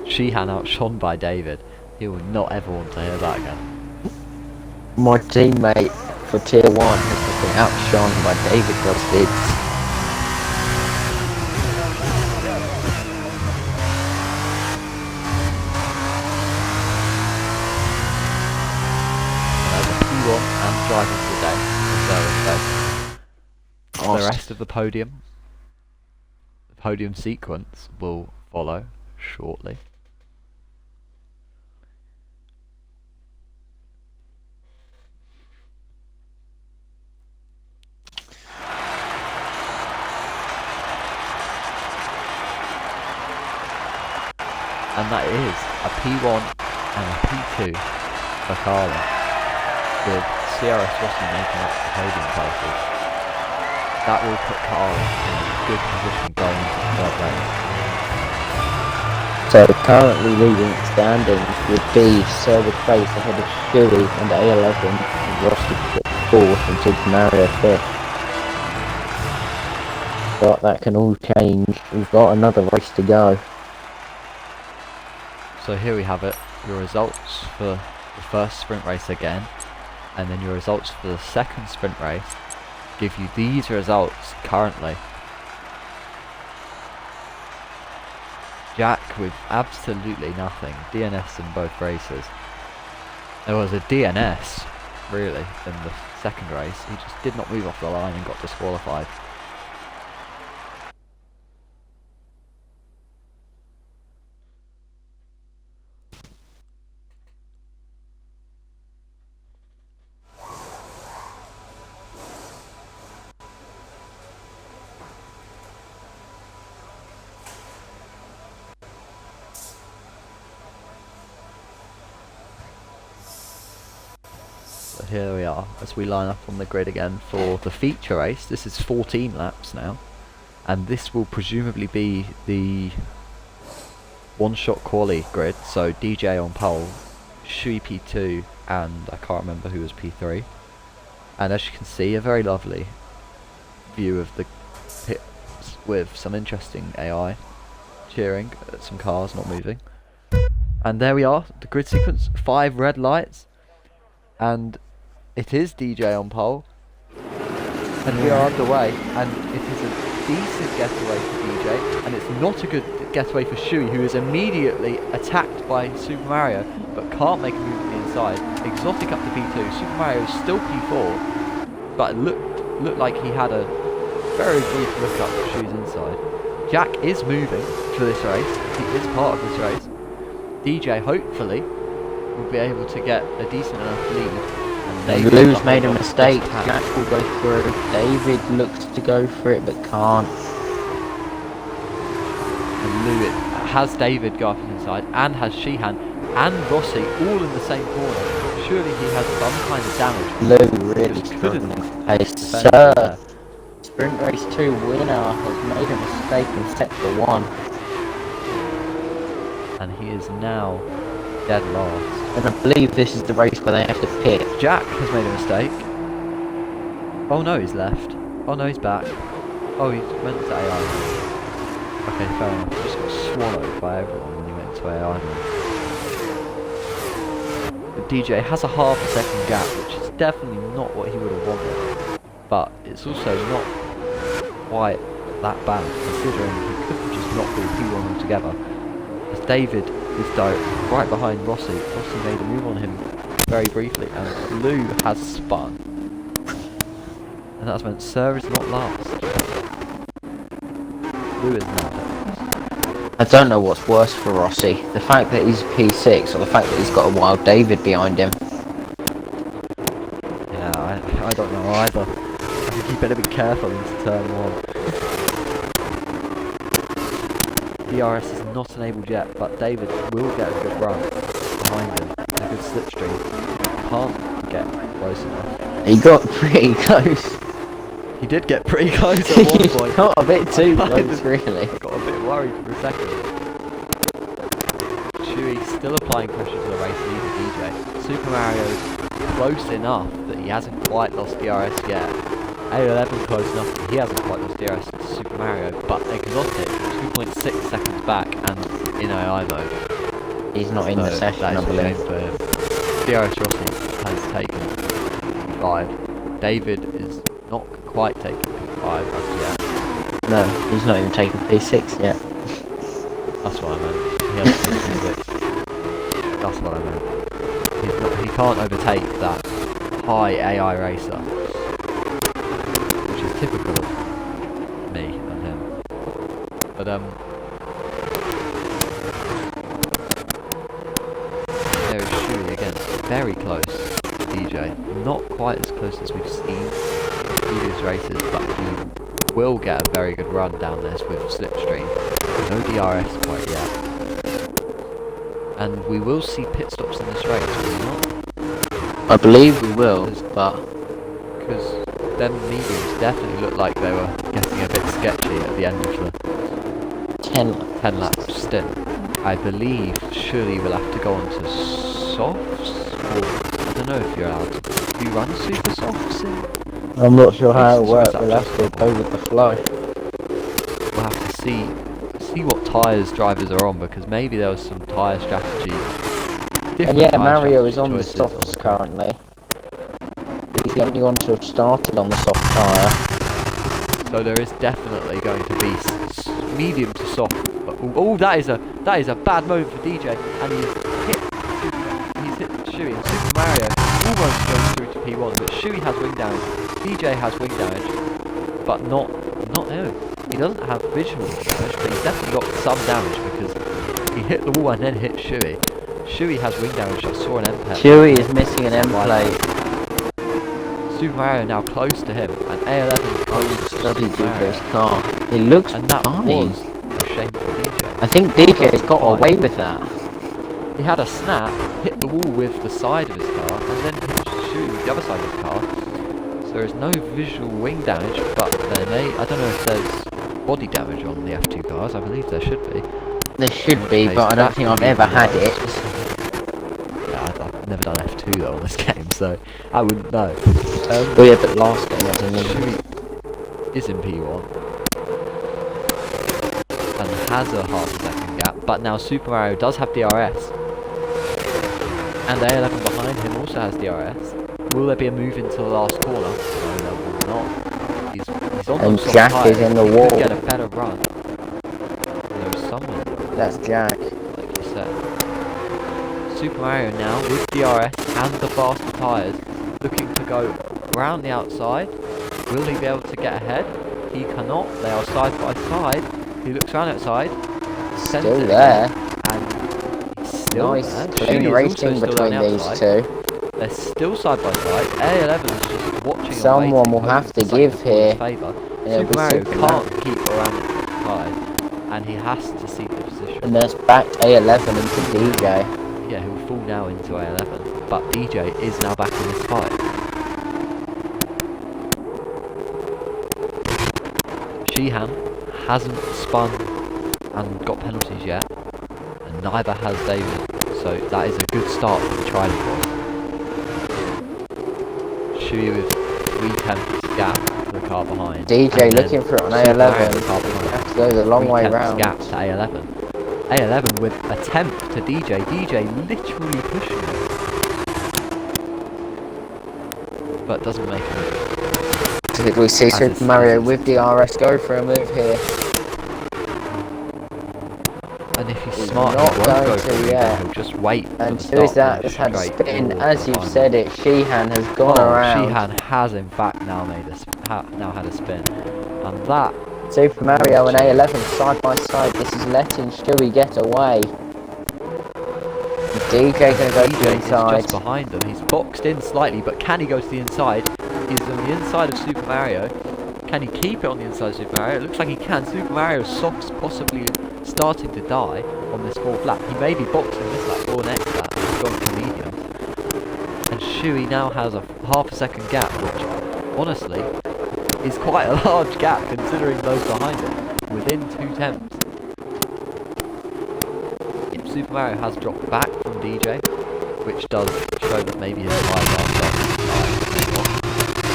Sheehan outshone by David. He will not ever want to hear that again. My teammate for tier 1 has been outshone by David Rossi. P1 and driving today. So the rest of the podium sequence will follow shortly. And that is a P1 and a P2 for Carla, with Sirius Rossi making up the podium places. That will put Carla in a good position going into the third race. So currently leading standings would be Sir with Face ahead of Stewie and A11, and Rusty 4th and Super Mario 5th. But that can all change. We've got another race to go. So here we have it, your results for the first sprint race again, and then your results for the second sprint race give you these results currently. Jack with absolutely nothing, DNS in both races. There was a DNS, really, in the second race. He just did not move off the line and got disqualified. So here we are, as we line up on the grid again for the feature race. This is 14 laps now, and this will presumably be the one-shot quali grid. So DJ on pole, Shui P2, and I can't remember who was P3. And as you can see, a very lovely view of the pits with some interesting AI cheering at some cars not moving. And there we are, the grid sequence, 5 red lights, and it is DJ on pole, and we are underway, and it is a decent getaway for DJ, and it's not a good getaway for Shui, who is immediately attacked by Super Mario, but can't make a move to the inside. Exotic up to P2, Super Mario is still P4, but it looked like he had a very brief look up to Shui's inside. Jack is moving for this race, he is part of this race. DJ hopefully will be able to get a decent enough lead. And Lou's made a mistake. Jack will go through. David looks to go for it but can't. And Lou has David go up inside, and has Sheehan and Rossi all in the same corner. Surely he has some kind of damage. Lou really struggling for pace. Sir, Sprint Race 2 winner has made a mistake in Sector 1. And he is now dead last. And I believe this is the race where they have to pit. Jack has made a mistake. Oh no, he's left. Oh no, he's back. Oh, he went to AI. Okay, fair enough. He just got swallowed by everyone when he went to AI. But DJ has a half a second gap, which is definitely not what he would have wanted. But it's also not quite that bad, considering he could have just not been P1 altogether. As David is right behind Rossi. Rossi made a move on him very briefly, and Lou has spun. And that's meant Sir is not last. Lou is now last. I don't know what's worse for Rossi, the fact that he's P6 or the fact that he's got a wild David behind him. Yeah, I don't know either. I think he better be careful into turn 1. DRS is not enabled yet, but David will get a good run behind him, a good slipstream. Can't get close enough. He got pretty close. He did get pretty close at one point. Got a bit too close, really. Got a bit worried for a second. Shui still applying pressure to the race leader DJ. Super Mario's close enough that he hasn't quite lost DRS yet. A11 close enough that he hasn't quite lost DRS to Super Mario, but Exotic 2.6 seconds back and in AI mode. He's not in the session, I believe. DRS Rossi has taken 5. David is not quite taking 5 as yet. No, he's not even taken P6 yet. That's what I meant. He hasn't taken P6. That's what I meant. He can't overtake that high AI racer, which is typical of me and him. But there is Shui again, very close to DJ. Not quite as close as we've seen in previous races, but he will get a very good run down this with slipstream. No DRS quite yet. And we will see pit stops in this race, will we not? I believe we will, but because them mediums definitely looked like they were getting a bit sketchy at the end of the 10 lap stint. I believe surely we'll have to go on to softs, or I don't know if you're allowed to. Do you run super softs in? I'm not sure how it Races, or is works, that we'll have just to go with the flow. We'll have to see what tyres drivers are on, because maybe there was some tyre strategy. And yeah, tyre Mario is strategy on the choices softs currently. He's the only one to have started on the soft tyre. So there is definitely going to be medium to soft. Oh, that is a bad moment for DJ, and he's hit Shui, and Super Mario almost goes through to P1, but Shui has wing damage, DJ has wing damage, but not no. He doesn't have visual damage, but he's definitely got some damage because he hit the wall and then hit Shui. Shui has wing damage. I saw an M plate. Shui is missing an M plate. Super Mario now close to him, and A11 close to Study Super Mario. DJ's car. It looks And that fine. was a shame for DJ. I think DJ's got away with that. He had a snap, hit the wall with the side of his car, and then hit Shui with the other side of his car. So there is no visual wing damage, but there may, I don't know if there's body damage on the F2 cars. I believe there should be. There should be, but I don't think I've ever had it. Yeah, I've never done F2 though on this game, so I wouldn't know. Oh yeah, but last game I didn't. Shui is in P1 and has a half a second gap, but now Super Mario does have DRS, and A11 behind him also has DRS. Will there be a move into the last corner? No, there will not. He's on And the soft Jack tyres. is in the He wall. could get a better run. There's someone, That's Jack. like you said. Super Mario now with DRS and the faster tyres, looking to go around the outside. Will he be able to get ahead? He cannot. They are side by side. He looks around outside. Still there. And he's still Nice there. clean Shui is racing also still between on the these outside. two. They're still side by side. A11 is just watching. Someone and will waiting, have to hoping give for the here. favour. It'll Super be Mario Super can't keep around the side, and he has to see the position. And there's back A11 into DJ. Yeah, he'll fall now into A11, but DJ is now back in this fight. Sheehan hasn't spun and got penalties yet, and neither has David, so that is a good start for the Trident boys. Shui with 3/10 gap to the car behind. DJ and looking then for it on Super Mario A11. the car behind. Have to go the long way 3/10 round. gap to A11. A11 with attempt to DJ. DJ literally pushing him, but doesn't make a move. Did we see As Super is- Mario as is- with DRS go for a move here? And if he's He's smart, not he won't going go to for it, yet. he'll just wait for And the who is start that finish that's had a straight spin? forward As to you've final. said it, Sheehan has gone around. Sheehan has in fact now made now had a spin, and that Super Mario and A11 side by side. This is letting Shui get away. DJ gonna go to the DJ is inside. just behind them. He's boxed in slightly, but can he go to the inside? He's on the inside of Super Mario. Can he keep it on the inside of Super Mario? It looks like he can. Super Mario's softs possibly starting to die on this fourth lap. He may be boxing this lap or next lap. He's gone to medium. And Shui now has a half a second gap, which honestly is quite a large gap considering those behind him. Within 2/10. Super Mario has dropped back from DJ, which does show that maybe his tyres are starting to die.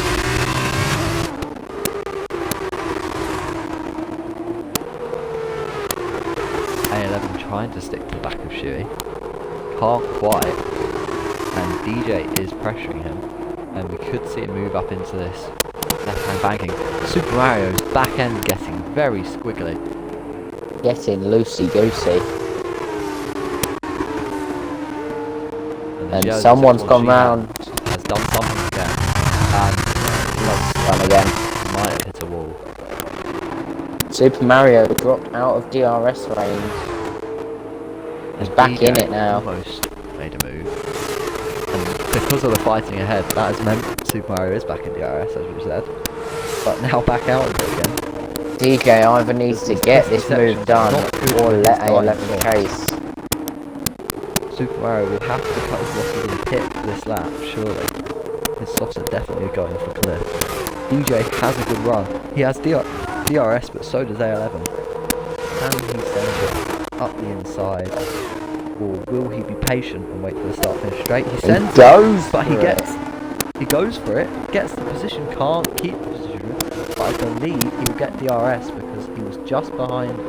A11 trying to stick to the back of Shui. Can't quite. And DJ is pressuring him. And we could see him move up into this left-hand banking. Super Mario's back end getting very squiggly. Getting loosey-goosey. And Joe's someone's or gone Sheehan round. has done something again. And Done again. might have hit a wall. Super Mario dropped out of DRS range. He's back DJ in it now. Almost made a move. And because of the fighting ahead, that has meant Super Mario is back in DRS, as we said. But now back out of it again. DJ either needs to get this move done or let A11 chase. Super Mario will have to cut his losses in pit this lap, surely. His softs are definitely going for clear. DJ has a good run. He has DRS, but so does A11. And he's sent it up the inside, or will he be patient and wait for the start finish straight? He sends it, goes but he for goes for it, gets the position, can't keep the position, but I believe he will get DRS because he was just behind.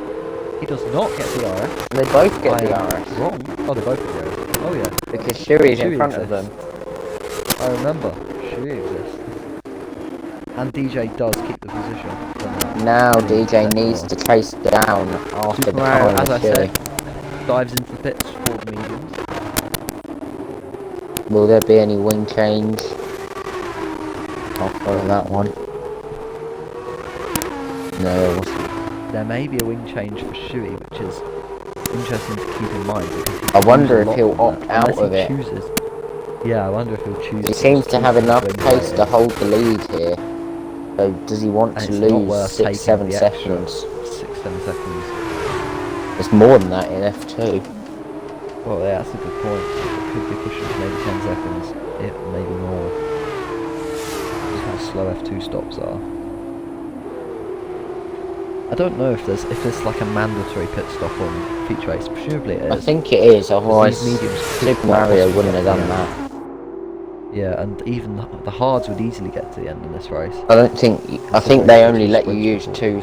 He does not get DRS. They both get I am DRS. wrong. Oh, they both get DRS. Oh yeah. Because Shuey is in Shuey front of them. exists. I remember. Shuey exists. And DJ does keep the position. Now DJ needs to chase down after Super the Mario, time as I of Shuey. said, dives into the pits for the mediums. Will there be any wing change? I'll follow that one. No, there wasn't. There may be a wing change for Shuey, which is interesting to keep in mind. Because I wonder if he'll opt out of it. Yeah, I wonder if he'll choose. He seems to have enough pace to hold the lead here. So does he want to lose 6-7 seconds? 6-7 seconds. It's more than that in F2. Well, yeah, that's a good point. It could be pushing to maybe 10 seconds, maybe more. Just how slow F2 stops are. I don't know if there's like a mandatory pit stop on feature race. Presumably it is. I think it is, otherwise mediums Super Mario wouldn't have done that. Yeah, and even the hards would easily get to the end in this race. I think they only let you use two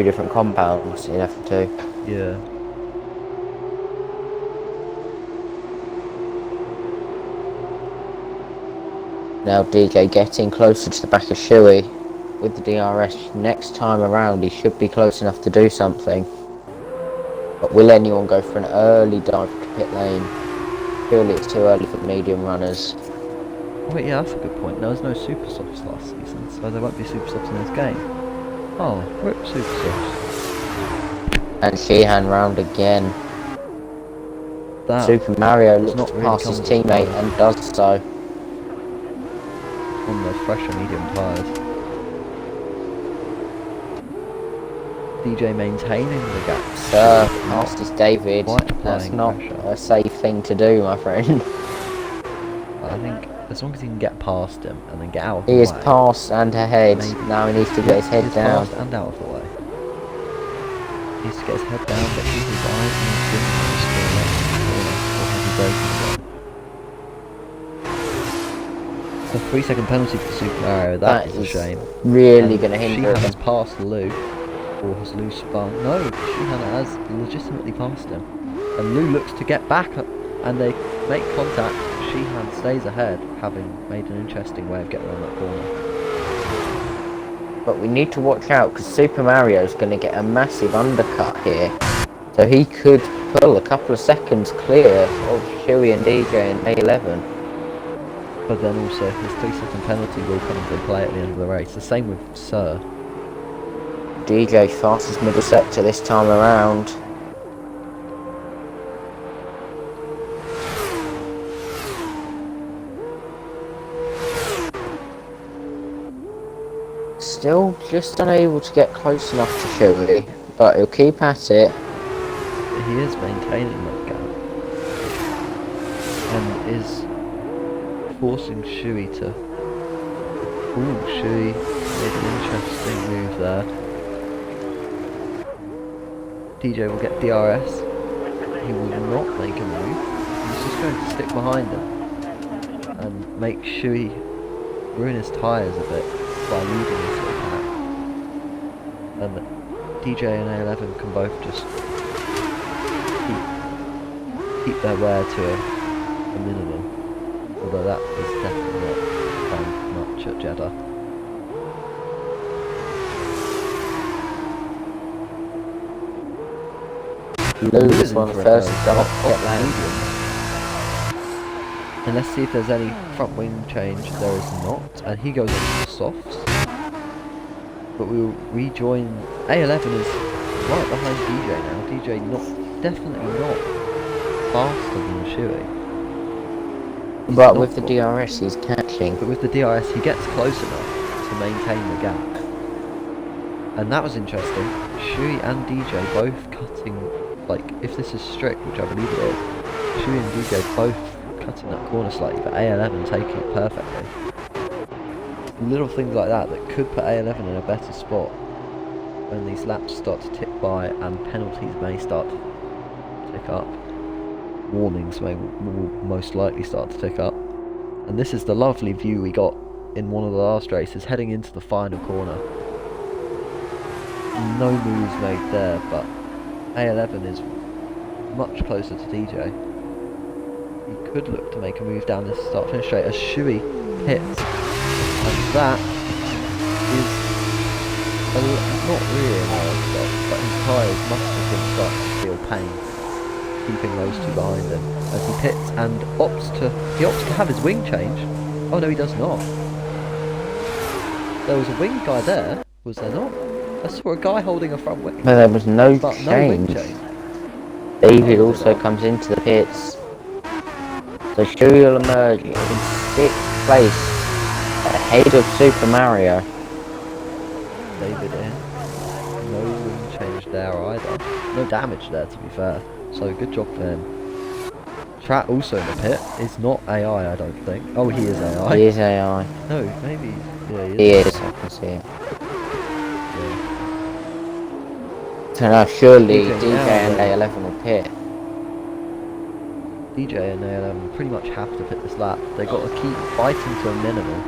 different compounds in F2. Yeah. Now DJ getting closer to the back of Shuey with the DRS. Next time around he should be close enough to do something. But will anyone go for an early dive to pit lane? Surely it's too early for the medium runners. Oh wait, yeah, that's a good point. There was no Super Softs last season, so there won't be Super Softs in this game. Oh, rip Super Softs. And Sheehan round again. That Super Mario looks not to really pass his comfortable. teammate and does so. On the fresher medium tyres. DJ maintaining the gap. Past is David. That's not a safe thing to do, my friend. I think as long as he can get past him and then get out of the He way. is past and ahead. Now he needs to get his head down. Past and out of the way. He needs to get his head down, get through his eyes, and then just go left or have he broken again. A 3-second penalty for Super Mario. That is a shame. Really going to hinder Sheehan him. has passed Lou, or has Lou spun? No, Sheehan has legitimately passed him, and Lou looks to get back up, and they make contact. Sheehan stays ahead, having made an interesting way of getting around that corner. But we need to watch out because Super Mario's going to get a massive undercut here. So he could pull a couple of seconds clear of Shuey and DJ in A11. But then also his 3-second penalty will come into play at the end of the race. The same with Sir. DJ fastest middle sector this time around. Still just unable to get close enough to Shuey, but he'll keep at it. He is maintaining that gap. And is forcing Shuey to... Ooh, Shuey made an interesting move there. DJ will get DRS. He will not make a move. He's just going to stick behind him and make Shuey ruin his tyres a bit by leading this attack. And DJ and A11 can both just keep their wear to a minimum. Although that is definitely not done much at Jeddah. Lose one first stop. And let's see if there's any front wing change. There is not, and he goes on to the softs. But we will rejoin. A11 is right behind DJ now. DJ definitely not faster than Shuey. But with the DRS he's catching. But with the DRS he gets close enough to maintain the gap. And that was interesting. Shuey and DJ both cutting, like, if this is strict, which I believe it is, Shuey and DJ both cutting that corner slightly, but A11 taking it perfectly. Little things like that that could put A11 in a better spot when these laps start to tick by and penalties may start tick up. Warnings will most likely start to tick up. And this is the lovely view we got in one of the last races, heading into the final corner. No moves made there, but A11 is much closer to DJ. He could look to make a move down this start finish straight as Shui hits, and that is not really an hour stop, but his tyres must have been starting to feel pain, keeping those two behind him as he pits and opts to have his wing change. Oh no, he does not. There was a wing guy there, was there not? I saw a guy holding a front wing. But there was no but change. No wing change. David also comes into the pits. So Shui will emerge in 6th place, ahead of Super Mario. David in. No wing change there either. No damage there, to be fair. So good job for him. Trat also in the pit is not AI, I don't think. Oh, he is AI. He is AI. No, maybe. Yeah, he is. I can see it. Yeah. So now surely DJ and A11 will pit. DJ and A11 pretty much have to pit this lap. They've got to keep fighting to a minimum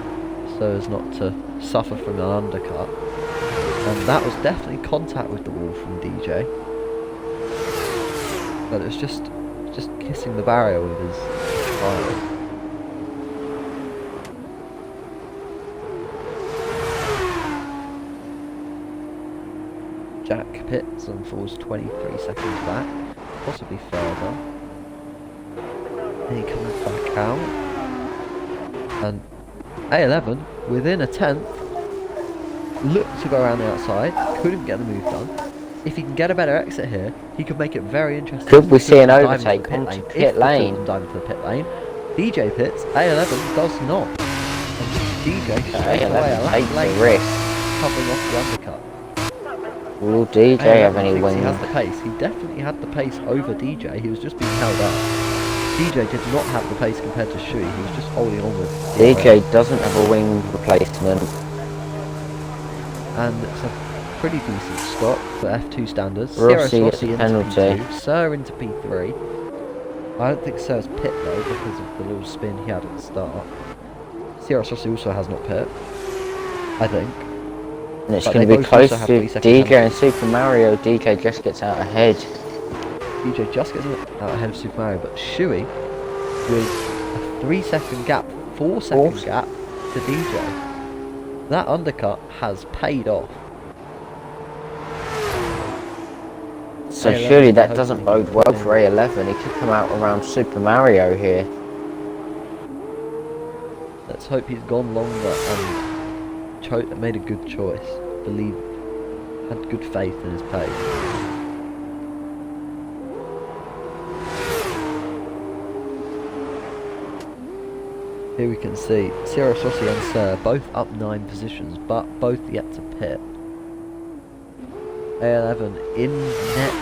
so as not to suffer from an undercut. And that was definitely contact with the wall from DJ. But it was just kissing the barrier with his tires. Jack pits and falls 23 seconds back, possibly further. And he comes back out. And A11, within a tenth, looked to go around the outside, couldn't get the move done. If he can get a better exit here, he could make it very interesting. Could we see an overtake onto pit lane? Dive into the pit lane. DJ pits, A11 does not. And DJ straight away a lap late, risk, covering off the undercut. Will DJ have any wings? He has the pace. He definitely had the pace over DJ. He was just being held up. DJ did not have the pace compared to Shui. He was just holding on with. DJ doesn't have a wing replacement. And it's a pretty decent stop for F2 standards. Rossi gets a penalty. P2, Sir into P3. I don't think Sir's pit though because of the little spin he had at the start. Sierra Rossi also has not pit, I think. And it's going to be close to DJ and Super Mario. DJ just gets out ahead. DJ just gets out ahead of Super Mario, but Shui with a 3-second gap, 4-second gap to DJ. That undercut has paid off. So surely that doesn't bode well for A11. He could come out around Super Mario here. Let's hope he's gone longer and made a good choice. Had good faith in his pace. Here we can see Sierra Rossi and Sir both up 9 positions, but both yet to pit. A11 in net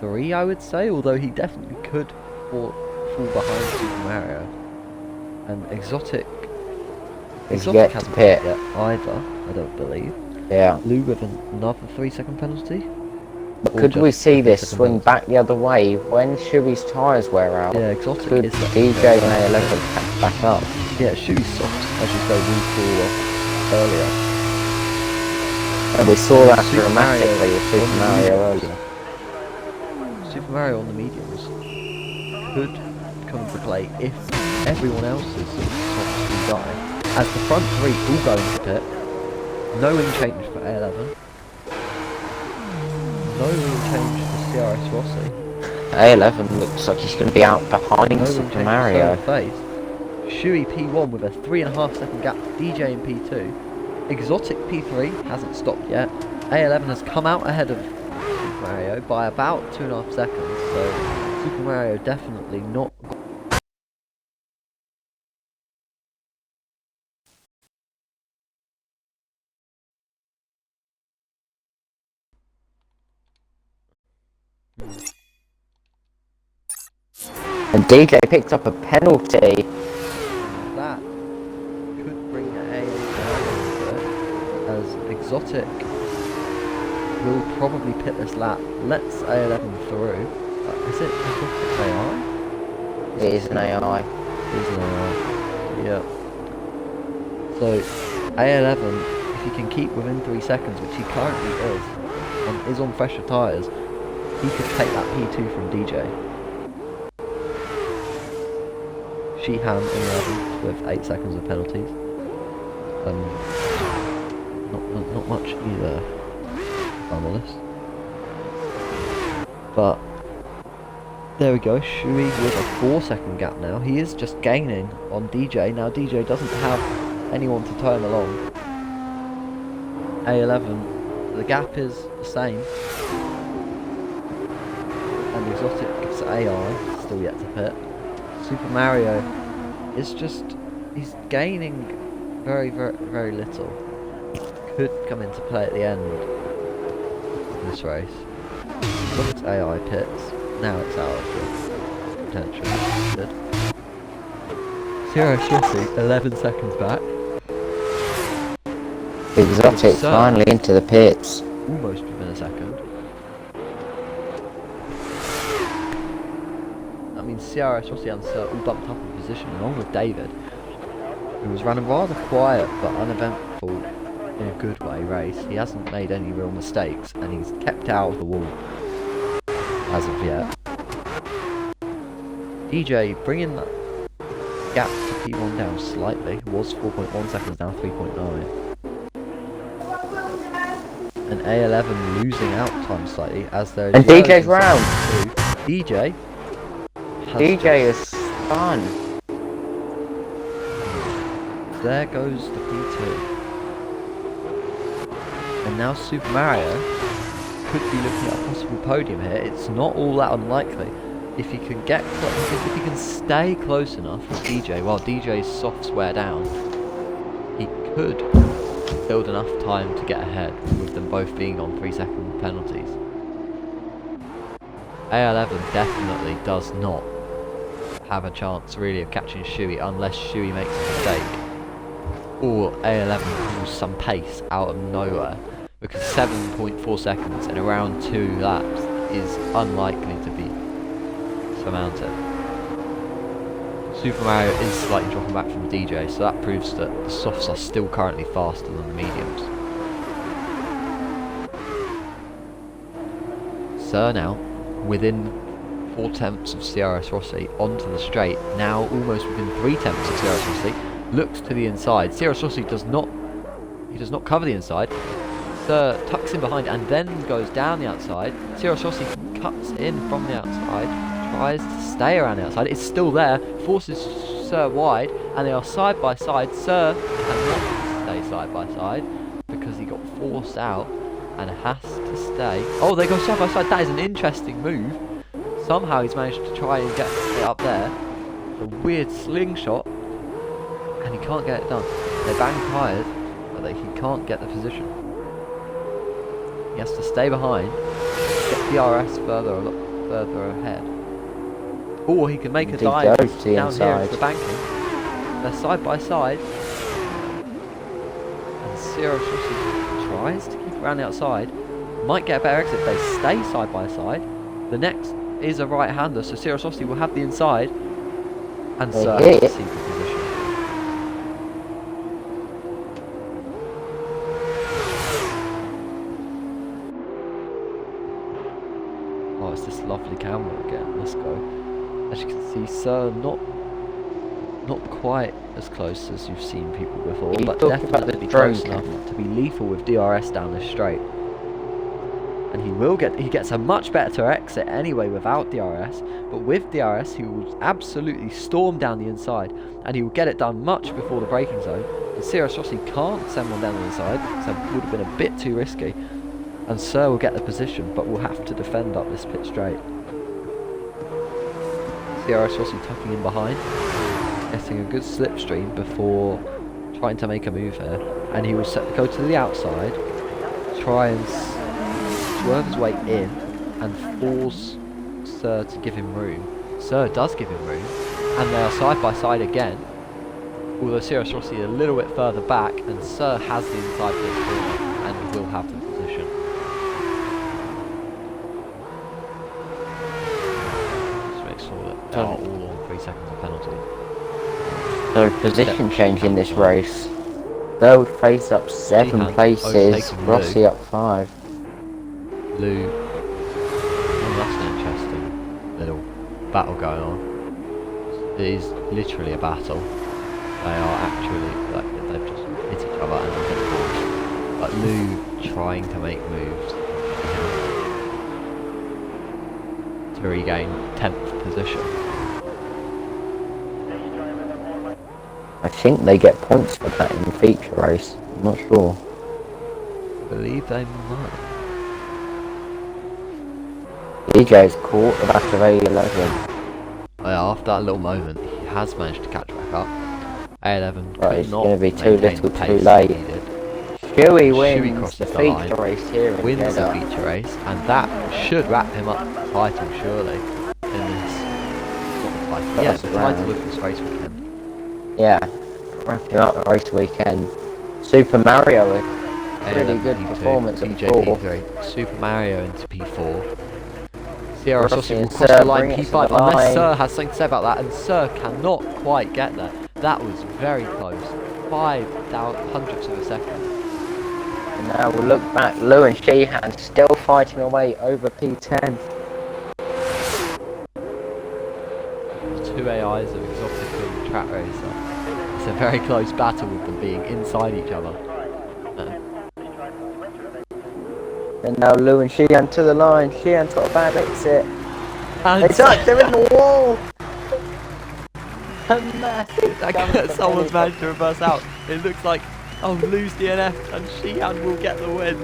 P3, I would say, although he definitely could fall behind Super Mario. And Exotic yet to pit yet either, I don't believe. Yeah. Lou with another 3-second penalty. But could we see this swing back the other way when Shui's tyres wear out? Yeah, Exotic could is DJ and A11 catch back up? Yeah, Shui's soft, as you say, will fall off earlier. And we saw that dramatically with Super Mario earlier. Super Mario on the mediums could come into play if everyone else is soft to die. As the front 3 all go into pit, no wing change for A11. No wing change for CRS Rossi. A11 looks like he's going to be out behind Super Mario. Shui P1 with a 3.5-second gap to DJ in P2. Exotic P3 hasn't stopped yet. A11 has come out ahead of Super Mario by about 2.5 seconds, so Super Mario definitely not. And DJ picked up a penalty. That could bring A down as Exotic will probably pit this lap. Lets A11 through. Is it exotic AI? It is an AI. It is an AI. Yeah. So A11, if he can keep within 3 seconds, which he currently is on fresher tyres, he could take that P2 from DJ. Sheehan in 11th with 8 seconds of penalties. Not much either, if I'm honest. But there we go, Shui with a 4-second gap now. He is just gaining on DJ. Now DJ doesn't have anyone to tow him along. A11, the gap is the same. And the exotic AI still yet to pit. Super Mario is just, he's gaining very little. Could come into play at the end of this race. Exotic AI pits. Now it's out of the contention. Good. Zero Shitty, 11 seconds back. Exotic finally into the pits. Almost within a second. That means CRS Rossi and Sir all bumped up in position along with David, who was running rather quiet but uneventful in a good way race. He hasn't made any real mistakes and he's kept out of the wall as of yet. DJ bringing that gap to P1 down slightly. It was 4.1 seconds, now 3.9. And A11 losing out time slightly as they're... And DJ's round! DJ is fun. There goes the P2. And now Super Mario could be looking at a possible podium here. It's not all that unlikely. If he can get if he can stay close enough with DJ while DJ's softs wear down, he could build enough time to get ahead with them both being on 3-second penalties. A11 definitely does not have a chance really of catching Shui unless Shui makes a mistake or A11 pulls some pace out of nowhere, because 7.4 seconds in around 2 laps is unlikely to be surmounted. Super Mario is slightly dropping back from DJ, so that proves that the softs are still currently faster than the mediums. Sir now within 4 tenths of CRS Rossi onto the straight, now almost within 3 tenths of CRS Rossi, looks to the inside. CRS Rossi does not cover the inside. Sir tucks in behind and then goes down the outside. CRS Rossi cuts in from the outside, tries to stay around the outside. It's still there, forces Sir wide, and they are side by side. Sir cannot stay side by side because he got forced out and has to stay. Oh, they go side by side. That is an interesting move. Somehow he's managed to try and get it up there. A weird slingshot, and he can't get it done. They bang tyres, but he can't get the position. He has to stay behind, get DRS further ahead. Or he can make a dive down here into the banking. They're side by side. And Sierra Rossi tries to keep around the outside. Might get a better exit. They stay side by side. The next is a right-hander, so Sierra Rossi will have the inside. And Sir has to see the position. Oh, it's this lovely camera again. Let's go. As you can see, Sir not quite as close as you've seen people before, but definitely close enough to be lethal with DRS down this straight. And he gets a much better exit anyway without DRS, but with DRS he will absolutely storm down the inside, and he will get it done much before the braking zone. And Sirius Rossi can't send one down the inside, so it would have been a bit too risky. And Sir will get the position, but will have to defend up this pit straight. CRS Rossi tucking in behind, getting a good slipstream before trying to make a move here. And he will go to the outside, try and swerve his way in, and force Sir to give him room. Sir does give him room, and they are side by side again. Although CRS Rossi a little bit further back, and Sir has the inside for this corner, and will have the position. So position change in this race. They'll face up 7 Sheehan places, overtaking Rossi Lou. up 5. Lou. Oh, that's an interesting little battle going on. It is literally a battle. They are actually, like, they've just hit each other and then hit balls. But Lou trying to make moves to regain 10th position. I think they get points for that in the feature race. I'm not sure. I believe they might. DJ's caught the back of A11. Yeah, after that little moment, he has managed to catch back up. A11 Right, could it's not going to be too maintain little, the too pace late. he needed. Shuey Shuey wins crosses the the feature line, race here in wins the Jeddah. feature race, and that should wrap him up the title, surely, in this. Not the title, yeah, the title of this race weekend. Yeah, wrapping up the race weekend. Super Mario with pretty good P2, performance at DJ 4. P3, Super Mario into P4. Sierra Rossi Sausage will and cross Sir the line bring it to P5 the unless line. Sir has something to say about that, and Sir cannot quite get there. That was very close. 0.05 of a second. And now we'll look back. Lou and Sheehan still fighting away over P10. The two AIs of Exotic and Track Racer. It's a very close battle with them being inside each other. And now Lou and Sheehan to the line. Sheehan's got a bad exit. And It's up, they're in the wall! A massive someone's managed to reverse out. It looks like, oh, Lou's DNF and Sheehan will get the win.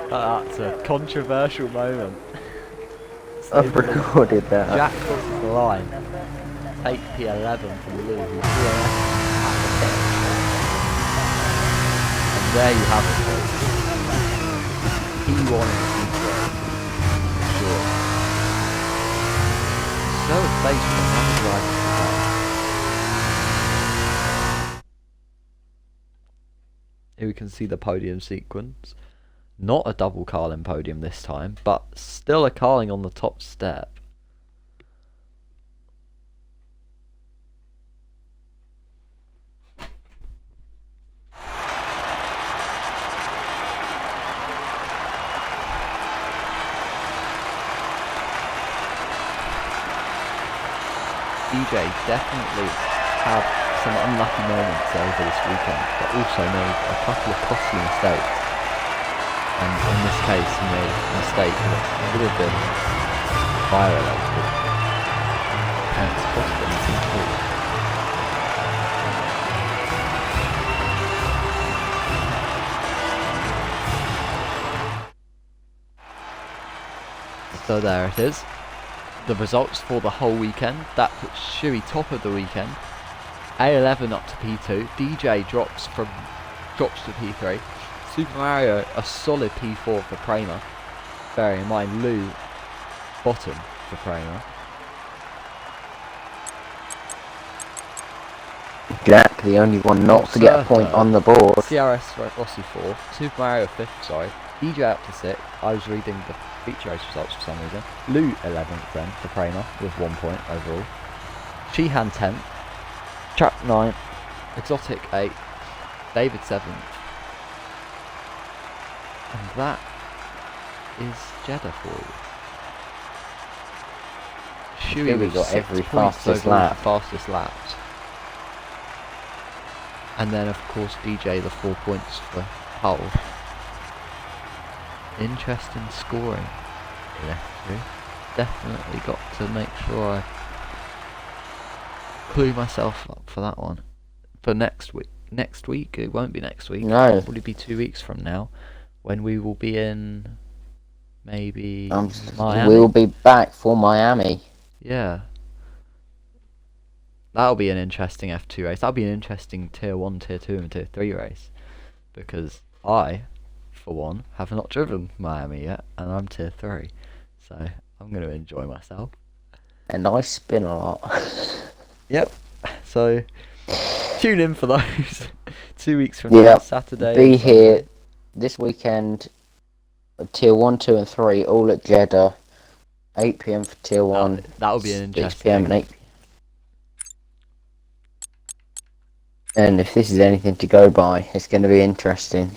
That's a controversial moment. I've recorded that. Jack crosses the line. Take P11 from Lou, who's DNF at the pit. And there you have it, folks. P1 in the future. Sure. So it's based on another driver today. Here we can see the podium sequence. Not a double Carlin podium this time, but still a Carling on the top step. DJ definitely had some unlucky moments over this weekend, but also made a couple of costly mistakes. And in this case, he made a mistake that would have been fire related, and it's cost him P2. So there it is. The results for the whole weekend. That puts Shuey top of the weekend. A11 up to P2. DJ drops to P3. Super Mario a solid P4 for Kramer. Bearing in mind Lou bottom for Kramer. Jack, the only one not to get a point on the board. CRS Rossi 4th. Super Mario 5th, sorry. DJ up to 6th. I was reading the feature race results for some reason. Lou 11th then for Kramer with 1 point overall. Sheehan 10th. Trap 9th. Exotic 8th. David 7th. And that is Jeddah for you. Shuey Shuey got every fastest fastest lap. laps. And then of course DJ the 4 points for Hull. Interesting scoring in F2. Definitely got to make sure I clue myself up for that one. For next week. Next week? It won't be next week. No. It'll probably be 2 weeks from now. When we will be in maybe Miami. We'll be back for Miami. Yeah. That'll be an interesting F2 race. That'll be an interesting Tier 1, Tier 2 and Tier 3 race. Because I, for one, have not driven Miami yet, and I'm Tier 3. So I'm going to enjoy myself. And I spin a lot. Yep. So tune in for those. 2 weeks from now, Saturday. Be here this weekend. Tier 1, 2 and 3 all at Jeddah. 8 p.m. for tier 1. That would be an 6 p.m. and interesting. 8 p.m. And if this is anything to go by, it's going to be interesting.